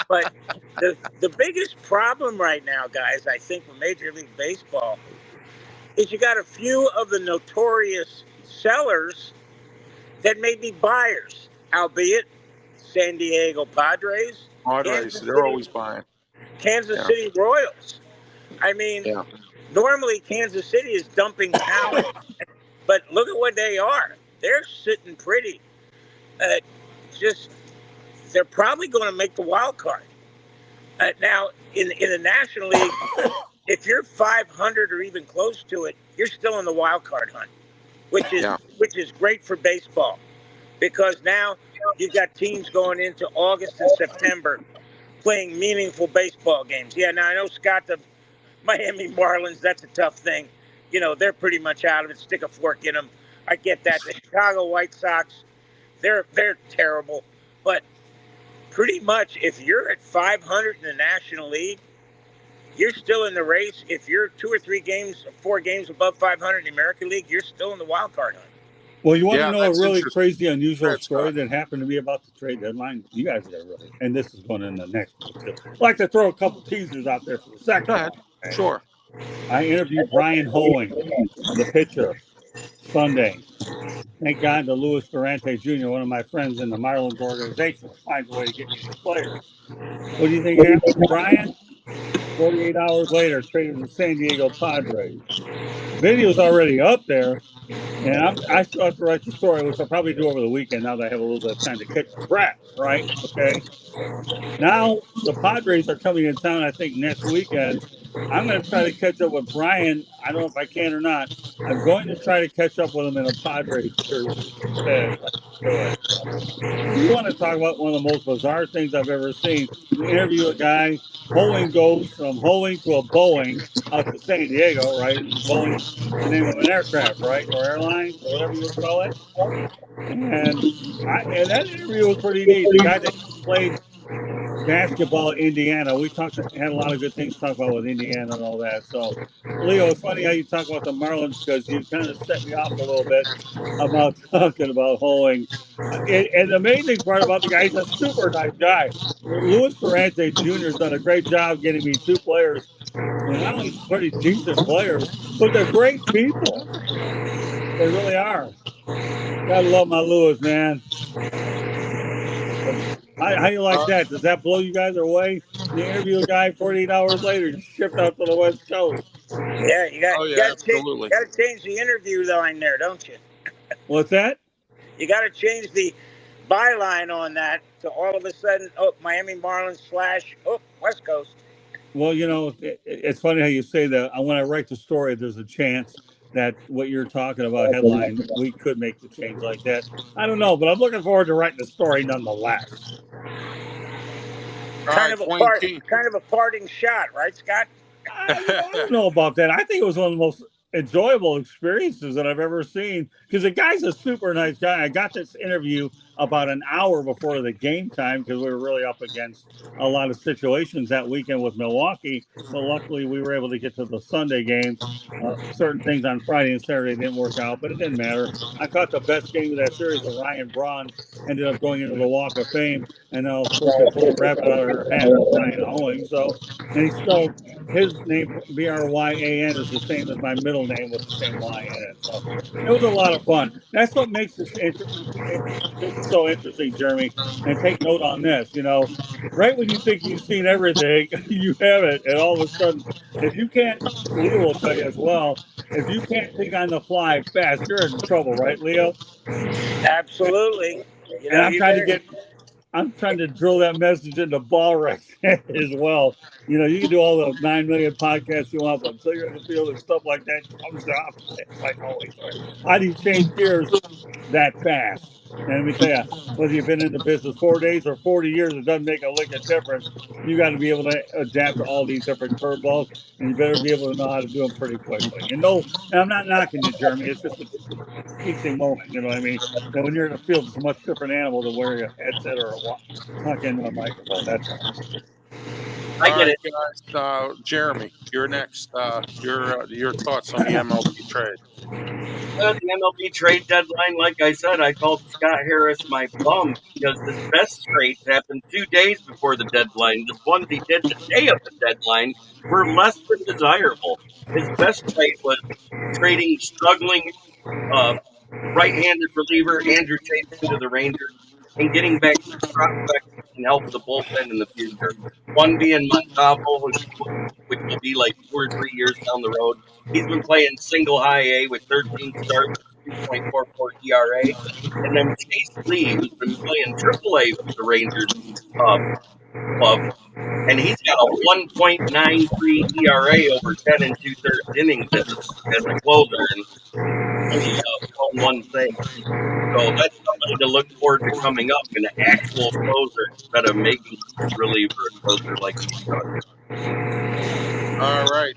But the biggest problem right now, guys, I think with Major League Baseball, is you got a few of the notorious sellers that may be buyers, albeit San Diego Padres. They're always buying. Kansas City Royals. I mean, normally Kansas City is dumping talent, but look at what they are. They're sitting pretty. They're probably going to make the wild card. Now, in the National League, if you're 500 or even close to it, you're still in the wild card hunt, which is great for baseball, because now you've got teams going into August and September playing meaningful baseball games. Yeah, now I know, Scott, the Miami Marlins, that's a tough thing. They're pretty much out of it. Stick a fork in them. I get that. The Chicago White Sox, they're terrible. But pretty much, if you're at 500 in the National League, you're still in the race. If you're 2 or 3 games, 4 games above 500 in the American League, you're still in the wild card hunt. Well, you want to know a really crazy, unusual story that happened to me about the trade deadline? You guys are really, and this is going in the next one too. I'd like to throw a couple teasers out there for the second one. Okay? Sure. I interviewed Brian Hoeing, the pitcher, Sunday. Thank God to Luis Durante Jr., one of my friends in the Marlins organization, finds a way to get me the players. What do you think happened, Brian? 48 hours later, traded to the San Diego Padres. Video's already up there, and I still have to write the story, which I'll probably do over the weekend now that I have a little bit of time to catch my breath, right? Okay. Now, the Padres are coming in town, I think, next weekend. I'm going to try to catch up with Brian. I don't know if I can or not. I'm going to try to catch up with him in a Padres jersey instead. You want to talk about one of the most bizarre things I've ever seen? You interview a guy, Hoeing goes from Hoeing to a Boeing out to San Diego, right? Boeing's the name of an aircraft, right? Or airline, or whatever you call it. And that interview was pretty neat. The guy that played basketball at Indiana. We had a lot of good things to talk about with Indiana and all that. So, Leo, it's funny how you talk about the Marlins, because you kind of set me off a little bit about talking about Hoeing. And the amazing part about the guy, he's a super nice guy. Luis Durante Jr. has done a great job getting me 2 players. And not only pretty decent players, but they're great people. They really are. Gotta love my Luis, man. How you like that? Does that blow you guys away? You interview a guy 48 hours later, you shipped out to the West Coast. Yeah, you got to change the interview line there, don't you? What's that? You got to change the byline on that to all of a sudden, Miami Marlins / West Coast. Well, it's funny how you say that. When I write the story, there's a chance that what you're talking about headline, we could make the change like that. I don't know, but I'm looking forward to writing the story nonetheless. All right, Dwayne King. Kind of a parting shot, right, Scott? I don't know about that. I think it was one of the most enjoyable experiences that I've ever seen because the guy's a super nice guy. I got this interview about an hour before the game time because we were really up against a lot of situations that weekend with Milwaukee. But luckily, we were able to get to the Sunday game. Certain things on Friday and Saturday didn't work out, but it didn't matter. I thought the best game of that series was Ryan Braun ended up going into the Walk of Fame. And now, of course, they pulled the rabbit out of their hat with Ryan Owing. So, and he spelled his name, Bryan, is the same as my middle name with the same Y in it. So it was a lot of fun. That's what makes this so interesting, Jeremy. And take note on this. Right when you think you've seen everything, you haven't. And all of a sudden, if you can't, Leo will tell you as well, if you can't think on the fly fast, you're in trouble, right, Leo? Absolutely. And I'm trying to drill that message into BALLREICH as well. You can do all the 9 million podcasts you want, but until you're in the field and stuff like that comes up, it's like, holy shit. How do you change gears that fast? And let me tell you, whether you've been in the business 4 days or 40 years, it doesn't make a lick of difference. You got to be able to adapt to all these different curveballs, and you better be able to know how to do them pretty quickly. And I'm not knocking you, Jeremy. It's just a teaching moment. You know what I mean? That when you're in the field, it's a much different animal than wearing a headset or talk into a microphone. That's all. I get it. Guys, Jeremy, you're next. Your thoughts on the MLB trade? The MLB trade deadline, like I said, I called Scott Harris my bum because his best trades happened 2 days before the deadline. The ones he did the day of the deadline were less than desirable. His best trade was trading struggling right-handed reliever Andrew Chafin to the Rangers and getting back prospects that can help the bullpen in the future. One being Montalvo, which will be like 2 or 3 years down the road. He's been playing single high A with 13 starts, 2.44 ERA. And then Chase Lee, who's been playing triple A with the Rangers club. And he's got a 1.93 ERA over 10 2/3 innings as a closer. And only one thing. So that's somebody to look forward to coming up, an actual closer instead of making a reliever a closer like he's done. All right.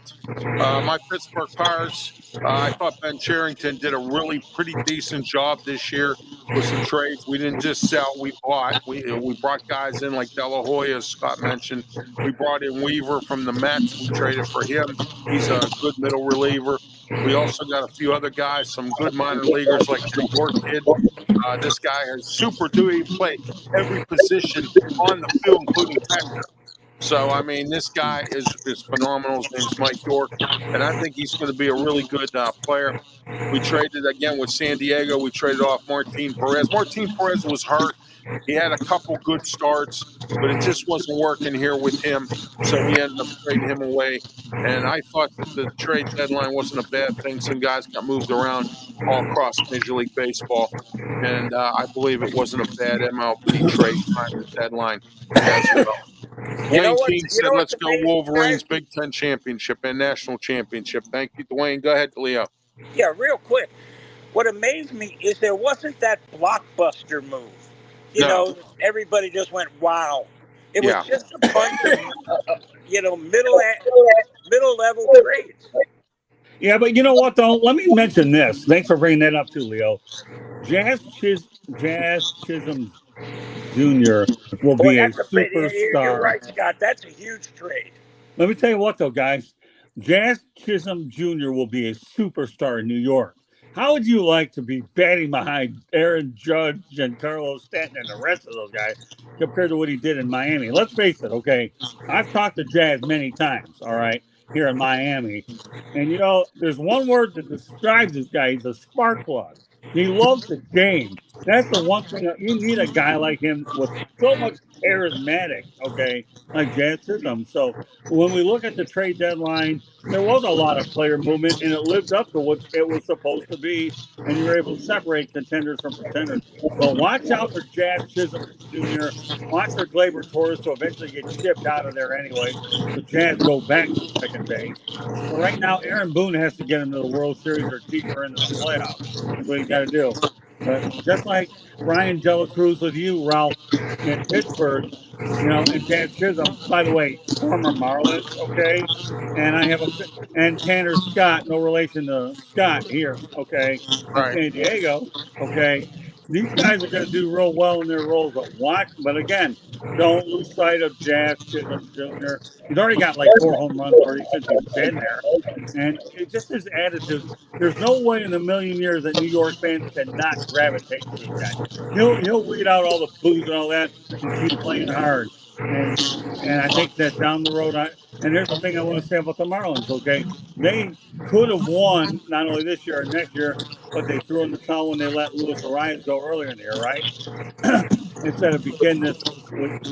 My Pittsburgh Pirates, I thought Ben Cherington did a really pretty decent job this year with some trades. We didn't just sell, we bought. We brought guys in like De La Hoya, as Scott mentioned. We brought in Weaver from the Mets. We traded for him. He's a good middle reliever. We also got a few other guys, some good minor leaguers like the York kid. This guy has super duty. He played every position on the field, including catcher. So, I mean, this guy is phenomenal. His name's Mike York, and I think he's going to be a really good player. We traded again with San Diego. We traded off Martin Perez. Martin Perez was hurt. He had a couple good starts, but it just wasn't working here with him. So we ended up trading him away. And I thought that the trade deadline wasn't a bad thing. Some guys got moved around all across Major League Baseball. And I believe it wasn't a bad MLB trade deadline as well. Dwayne King said, let's go Wolverines, Big Ten championship and national championship. Thank you, Dwayne. Go ahead, Leo. Yeah, real quick. What amazed me is there wasn't that blockbuster move. You know, everybody just went, wow. It was just a bunch of, middle level trades. Yeah, but you know what, though? Let me mention this. Thanks for bringing that up, too, Leo. Jazz Chisholm Jr. will be a superstar. You're right, Scott. That's a huge trade. Let me tell you what, though, guys. Jazz Chisholm Jr. will be a superstar in New York. How would you like to be batting behind Aaron Judge and Carlos Stanton and the rest of those guys compared to what he did in Miami? Let's face it, okay? I've talked to Jazz many times, all right, here in Miami. And, there's one word that describes this guy. He's a spark plug. He loves the game. That's the one thing you need a guy like him with so much charismatic, okay, like Jazz Chisholm. So when we look at the trade deadline, there was a lot of player movement, and it lived up to what it was supposed to be, and you were able to separate contenders from pretenders. But watch out for Jazz Chisholm Jr. Watch for Glaber Torres to eventually get shipped out of there anyway. So Jazz go back to second base. But right now, Aaron Boone has to get him to the World Series or deeper into the playoffs. That's what he's got to do. But just like Ryan Delacruz with you, Ralph, in Pittsburgh, and Chad Chisholm, by the way, former Marlins, okay? And and Tanner Scott, no relation to Scott here, okay, in Right. San Diego, okay? These guys are going to do real well in their roles, but again, don't lose sight of Jazz Chisholm Jr. He's already got like 4 home runs already since he's been there. And it just his attitude. There's no way in a million years that New York fans cannot gravitate to this guy. He'll weed out all the booze and all that and keep playing hard. And I think that down the road, and here's the thing I want to say about the Marlins. Okay, they could have won not only this year or next year, but they threw in the towel when they let Luis Arias go earlier in the year, right? Instead of begin this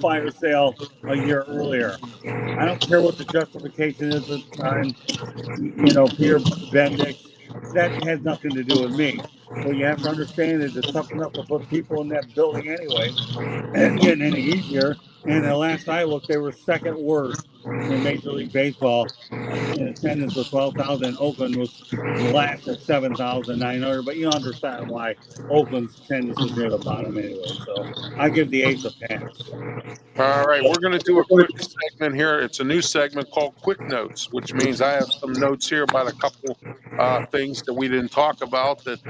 fire sale a year earlier. I don't care what the justification is this time. Peter Bendix, that has nothing to do with me. What you have to understand is it's tough enough to put people in that building anyway. And getting any easier. And the last I looked, they were second worst in Major League Baseball in attendance with 12,000. Oakland was last at 7,900. But you understand why Oakland's attendance is near the bottom anyway. So I give the A's a pass. All right, we're going to do a quick segment here. It's a new segment called Quick Notes, which means I have some notes here about a couple things that we didn't talk about that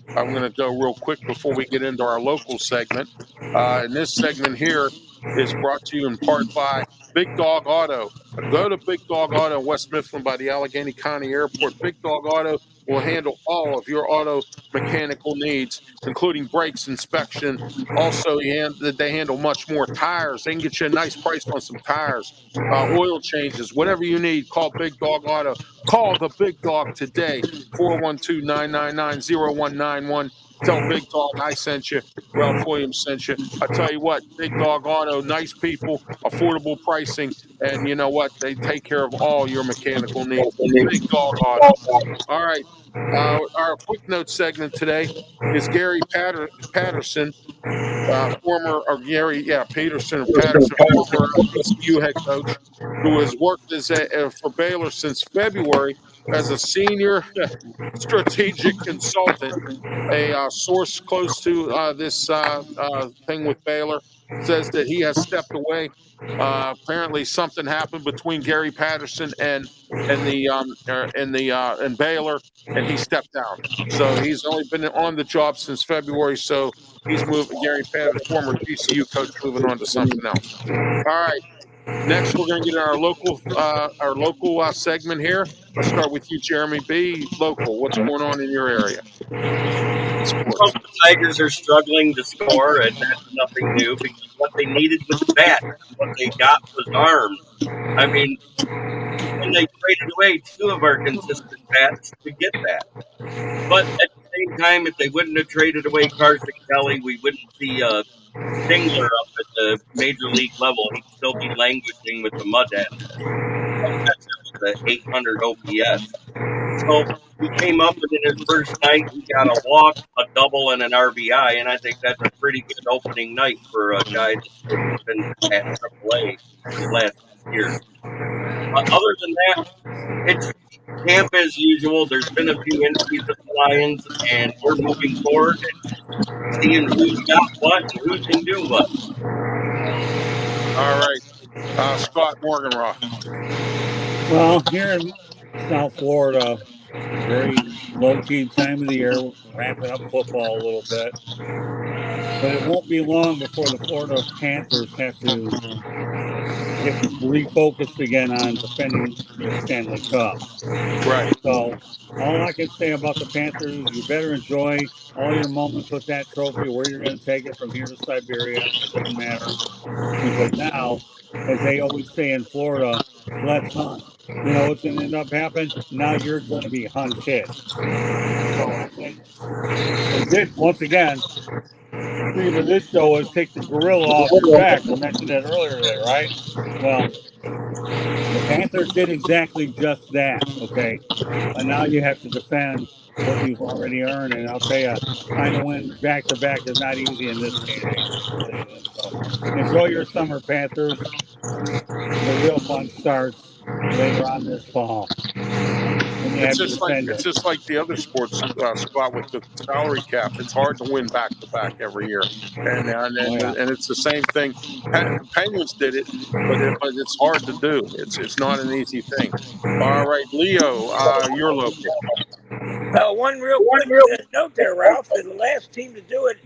I'm going to go real quick before we get into our local segment. And this segment here is brought to you in part by Big Dog Auto. Go to Big Dog Auto in West Mifflin by the Allegheny County Airport. Big Dog Auto will handle all of your auto mechanical needs, including brakes inspection. Also, they handle much more. Tires, they can get you a nice price on some tires, oil changes, whatever you need. Call Big Dog Auto. Call the Big Dog today, 412-999-0191. Tell Big Dog I sent you. Ralph Williams sent you. I tell you what, Big Dog Auto, nice people, affordable pricing, and you know what? They take care of all your mechanical needs. Big Dog Auto. All right. Our quick note segment today is Gary Patterson, Peterson, former ECU head coach, who has worked for Baylor since February as a senior strategic consultant. A source close to this thing with Baylor says that he has stepped away. Apparently, something happened between Gary Patterson and Baylor, and he stepped down. So he's only been on the job since February. So he's moving. Gary Patterson, former GCU coach, moving on to something else. All right. Next, we're going to get our local segment here. Let's start with you, Jeremy B. Local. What's going on in your area? Well, the Tigers are struggling to score, and that's nothing new because what they needed was bat. What they got was arms. I mean, and they traded away 2 of our consistent bats to get that. But at the same time, if they wouldn't have traded away Carson Kelly, we wouldn't see Dingler up at the major league level. He'd still be languishing with the mud at the 800 OPS. So he came up and in his first night, he got a walk, a double, and an RBI, and I think that's a pretty good opening night for a guy that's been at AAA the last year. Other than that, it's camp as usual. There's been a few injuries at the Lions, and we're moving forward and seeing who's got what and who can do what. All right. Scott Morganroth. Well, here in South Florida, very low-key time of the year, wrapping up football a little bit. But it won't be long before the Florida Panthers have to get refocused again on defending the Stanley Cup. Right. So all I can say about the Panthers is you better enjoy all your moments with that trophy, where you're going to take it from here to Siberia. It doesn't matter. Because now, as they always say in Florida, let's hunt. You know what's going to end up happening? Now you're going to be hunted. So I think they did, once again, theme of this show is take the gorilla off your back. I mentioned that earlier today, right? Well, the Panthers did exactly just that, okay? But now you have to defend what you've already earned. And I'll tell you, trying to win back-to-back is not easy in this day and age. It really isn't. So enjoy your summer, Panthers. The real fun starts later on this fall when you have to defend It's it. just like the other sports spot with the salary cap. It's hard to win back to back every year, and Oh, yeah. it's the same thing. Penguins did it, but it's hard to do. It's not an easy thing. All right, Leo, you're local. One real quick note there, Ralph. The last team to do it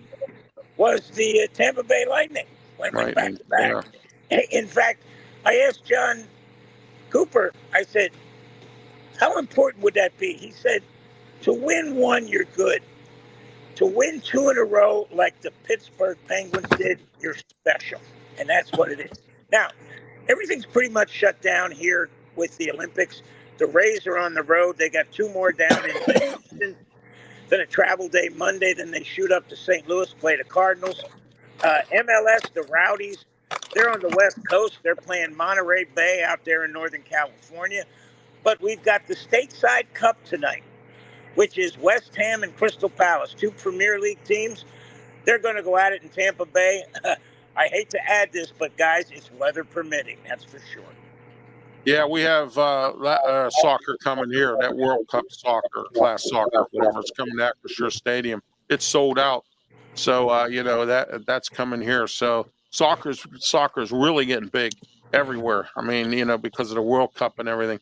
was the Tampa Bay Lightning. Went Right, back to back. yeah. In fact, I asked John Cooper, I said, how important would that be? He said, to win one, you're good. To win two in a row, like the Pittsburgh Penguins did, you're special. And that's what it is. Now, everything's pretty much shut down here with the Olympics. The Rays are on the road. They got two more down in Houston. Then a travel day Monday. Then they shoot up to St. Louis, play the Cardinals. MLS, the Rowdies, they're on the West Coast. They're playing Monterey Bay out there in Northern California. But we've got the Stateside Cup tonight, which is West Ham and Crystal Palace, two Premier League teams. They're going to go at it in Tampa Bay. I hate to add this, but guys, it's weather permitting. That's for sure. Yeah, we have soccer coming here. That World Cup soccer, class soccer, whatever. It's coming to Acrisure Stadium. It's sold out. So that's coming here. So soccer's really getting big everywhere. I mean, because of the World Cup and everything.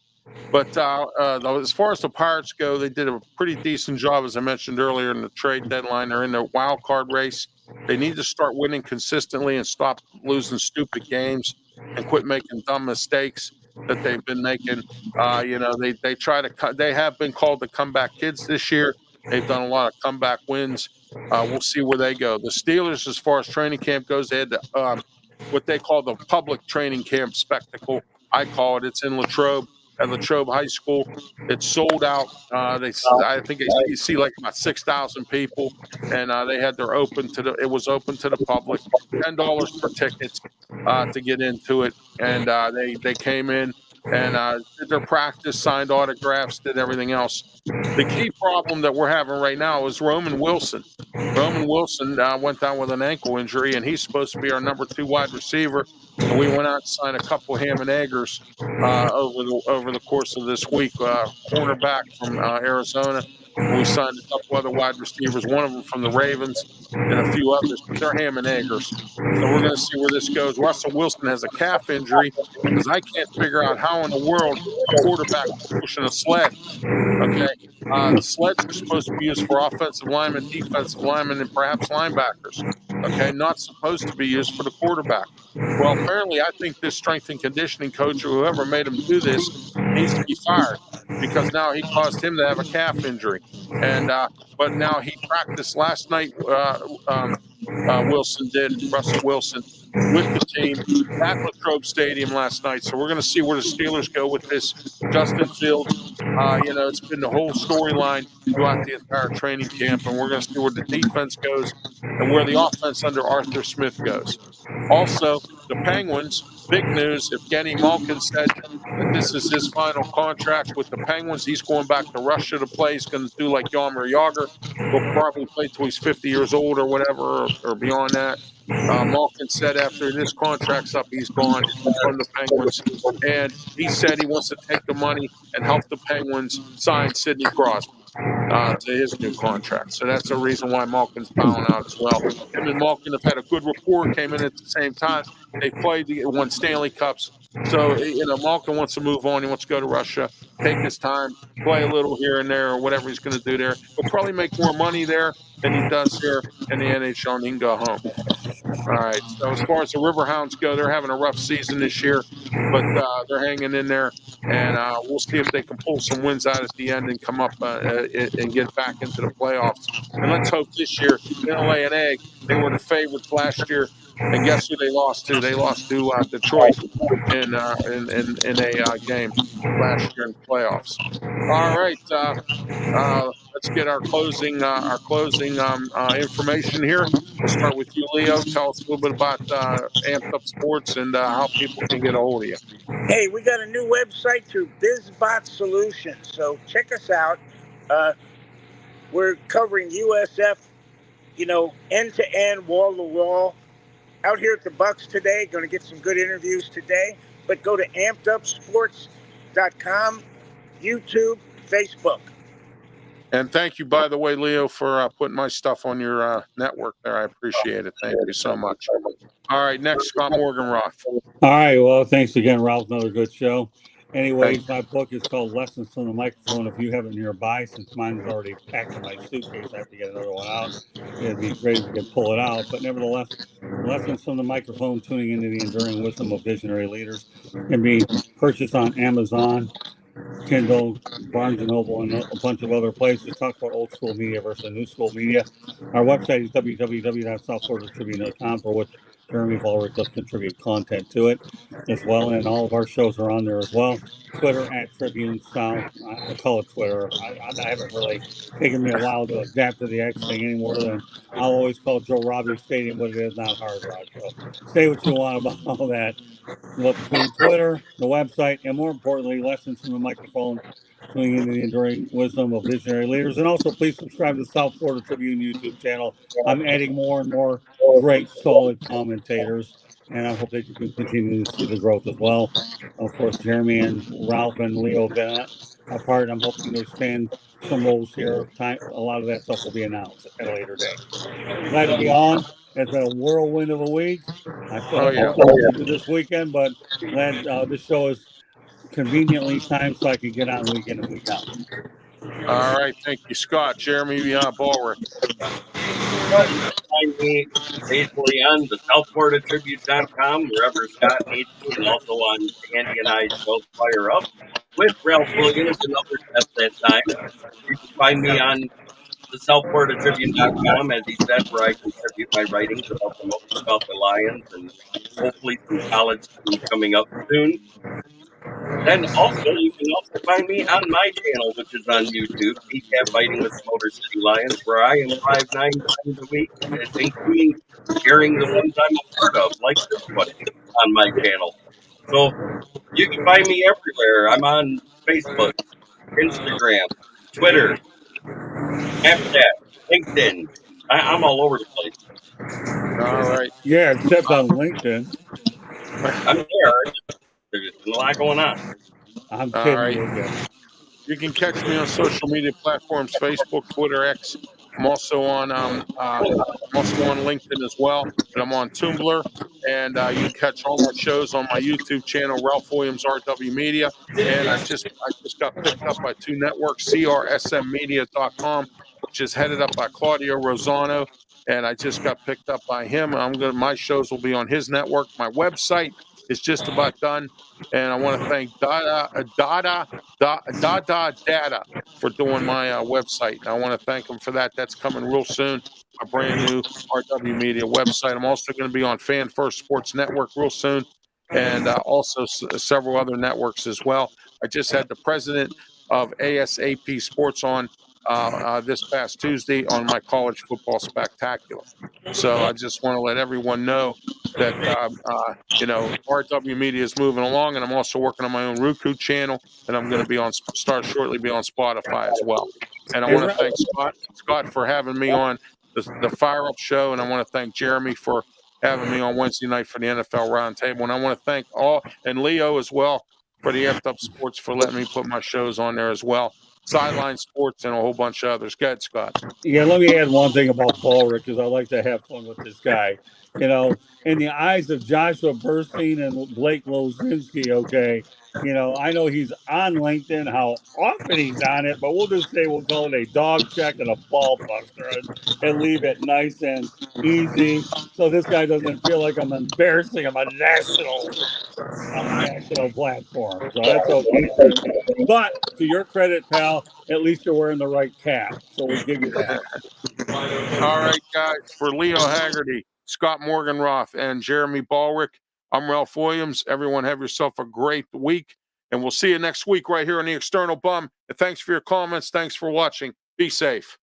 But as far as the Pirates go, they did a pretty decent job, as I mentioned earlier, in the trade deadline. They're in the wild card race. They need to start winning consistently and stop losing stupid games and quit making dumb mistakes that they've been making. They try to they have been called the comeback kids this year. They've done a lot of comeback wins. We'll see where they go. The Steelers, as far as training camp goes, they had what they call the public training camp spectacle. I call it. It's in Latrobe at Latrobe High School. It's sold out. I think you see like about 6,000 people, and they had their it was open to the public, $10 per ticket to get into it, and they came in and did their practice, signed autographs, did everything else. The key problem that we're having right now is Roman Wilson. Roman Wilson went down with an ankle injury, and he's supposed to be our number 2 wide receiver. And we went out and signed a couple ham and eggers over the course of this week. Cornerback from Arizona. We signed a couple other wide receivers, one of them from the Ravens, and a few others, but they're ham and eggers. So we're going to see where this goes. Russell Wilson has a calf injury because I can't figure out how in the world a quarterback is pushing a sled. Okay. The sleds are supposed to be used for offensive linemen, defensive linemen, and perhaps linebackers. Okay. Not supposed to be used for the quarterback. Well, apparently, I think this strength and conditioning coach or whoever made him do this needs to be fired because now he caused him to have a calf injury. And but now he practiced last night. Russell Wilson, with the team at Latrobe Stadium last night. So we're going to see where the Steelers go with this. Justin Fields, it's been the whole storyline throughout the entire training camp, and we're going to see where the defense goes and where the offense under Arthur Smith goes. Also, the Penguins, big news. Evgeny Malkin said that this is his final contract with the Penguins. He's going back to Russia to play. He's going to do like Jaromir Jagr. He'll probably play till he's 50 years old or whatever, or beyond that. Malkin said after this contract's up, he's gone from the Penguins. And he said he wants to take the money and help the Penguins sign Sidney Crosby to his new contract. So that's the reason why Malkin's bowing out as well. Him and Malkin have had a good rapport, came in at the same time. They played, won Stanley Cups. So, Malkin wants to move on. He wants to go to Russia, take his time, play a little here and there or whatever he's going to do there. He'll probably make more money there than he does here in the NHL, and he can go home. All right. So as far as the Riverhounds go, they're having a rough season this year, but they're hanging in there, and we'll see if they can pull some wins out at the end and come up and get back into the playoffs. And let's hope this year they'll lay an egg. They were the favorites last year, and guess who they lost to? They lost to Detroit in a game last year in the playoffs. All right. let's get our closing information here. We'll start with you, Leo. Tell us a little bit about Amped Up Sports and how people can get a hold of you. Hey, we got a new website through BizBot Solutions, so check us out. We're covering USF, end to end, wall to wall. Out here at the Bucks today, going to get some good interviews today. But go to ampedupsports.com, YouTube, Facebook. And thank you, by the way, Leo, for putting my stuff on your network there. I appreciate it. Thank you so much. All right, next, Scott Morganroth. All right. Well, thanks again, Ralph. Another good show. Anyways, my book is called Lessons from the Microphone. If you have it nearby, since mine is already packed in my suitcase, I have to get another one out. It'd be great if we could pull it out. But nevertheless, Lessons from the Microphone, tuning into the enduring wisdom of visionary leaders, can be purchased on Amazon, Kindle, Barnes & Noble, and a bunch of other places. Talk about old school media versus new school media. Our website is www.southfloridatribune.com, for which Jeremy Ballrich does contribute content to it as well, and all of our shows are on there as well. Twitter at Tribune South. I call it Twitter. I haven't really taken me a while to adapt to the X thing any more than I'll always call Joe Robbie Stadium what it is, not Hard Rock. So say what you want about all that. But between Twitter, the website, and more importantly, Lessons from the Microphone, tuning into the enduring wisdom of visionary leaders. And also, please subscribe to the South Florida Tribune YouTube channel. I'm adding more and more great, solid commentators, and I hope that you can continue to see the growth as well. Of course, Jeremy and Ralph and Leo have been apart. I'm hoping to expand some roles here. A lot of that stuff will be announced at a later date. Glad to be on. It's been a whirlwind of a week. I still have to do this weekend, but glad this show is conveniently timed so I can get on week in and week out. All right, thank you, Scott. Jeremy Ballrich. Well, you can find me occasionally on the SouthFloridaTribute.com, wherever Scott needs me, and also on Andy and I's show Fire Up with Ralph Williams and other guests at times. You can find me on the SouthFloridaTribune.com, as he said, where I contribute my writings mostly about the Lions and hopefully some college teams coming up soon. Then also, you can also find me on my channel, which is on YouTube, Cat Fighting with the Motor City Lions, where I am 5'9" times a week, including sharing the ones I'm a part of, like this one on my channel. So you can find me everywhere. I'm on Facebook, Instagram, Twitter, Snapchat, LinkedIn. I'm all over the place. All right. Yeah, except on LinkedIn. I'm there. There's a lot going on. I'm kidding you. You can catch me on social media platforms: Facebook, Twitter, X. I'm also on LinkedIn as well, but I'm on Tumblr, and you can catch all my shows on my YouTube channel, Ralph Williams RW Media. And I just got picked up by two networks, CRSMmedia.com, which is headed up by Claudio Rosano, and I just got picked up by him. My shows will be on his network. My website is just about done, and I want to thank Dada for doing my website. I want to thank them for that. That's coming real soon. A brand new RW Media website. I'm also going to be on Fan First Sports Network real soon, and also several other networks as well. I just had the president of ASAP Sports on this past Tuesday on my college football spectacular. So I just want to let everyone know that RW Media is moving along, and I'm also working on my own Roku channel, and I'm going to start shortly be on Spotify as well. And I want to thank Scott for having me on the Fire Up show, and I want to thank Jeremy for having me on Wednesday night for the NFL Roundtable, and I want to thank and Leo as well for the Amped Up Sports for letting me put my shows on there as well. Sideline Sports and a whole bunch of others. Go ahead, Scott. Yeah, let me add one thing about Ballrich, because I like to have fun with this guy. In the eyes of Joshua Burstein and Blake Lozinski, okay, I know he's on LinkedIn, how often he's on it, but we'll just say we'll call it a dog check and a ball buster and leave it nice and easy so this guy doesn't feel like I'm embarrassing him on a national platform. So that's okay. But to your credit, pal, at least you're wearing the right cap. So we give you that. All right, guys. For Leo Haggerty, Scott Morganroth, and Jeremy Ballrich, I'm Ralph Williams. Everyone have yourself a great week, and we'll see you next week right here on the External Bum. And thanks for your comments. Thanks for watching. Be safe.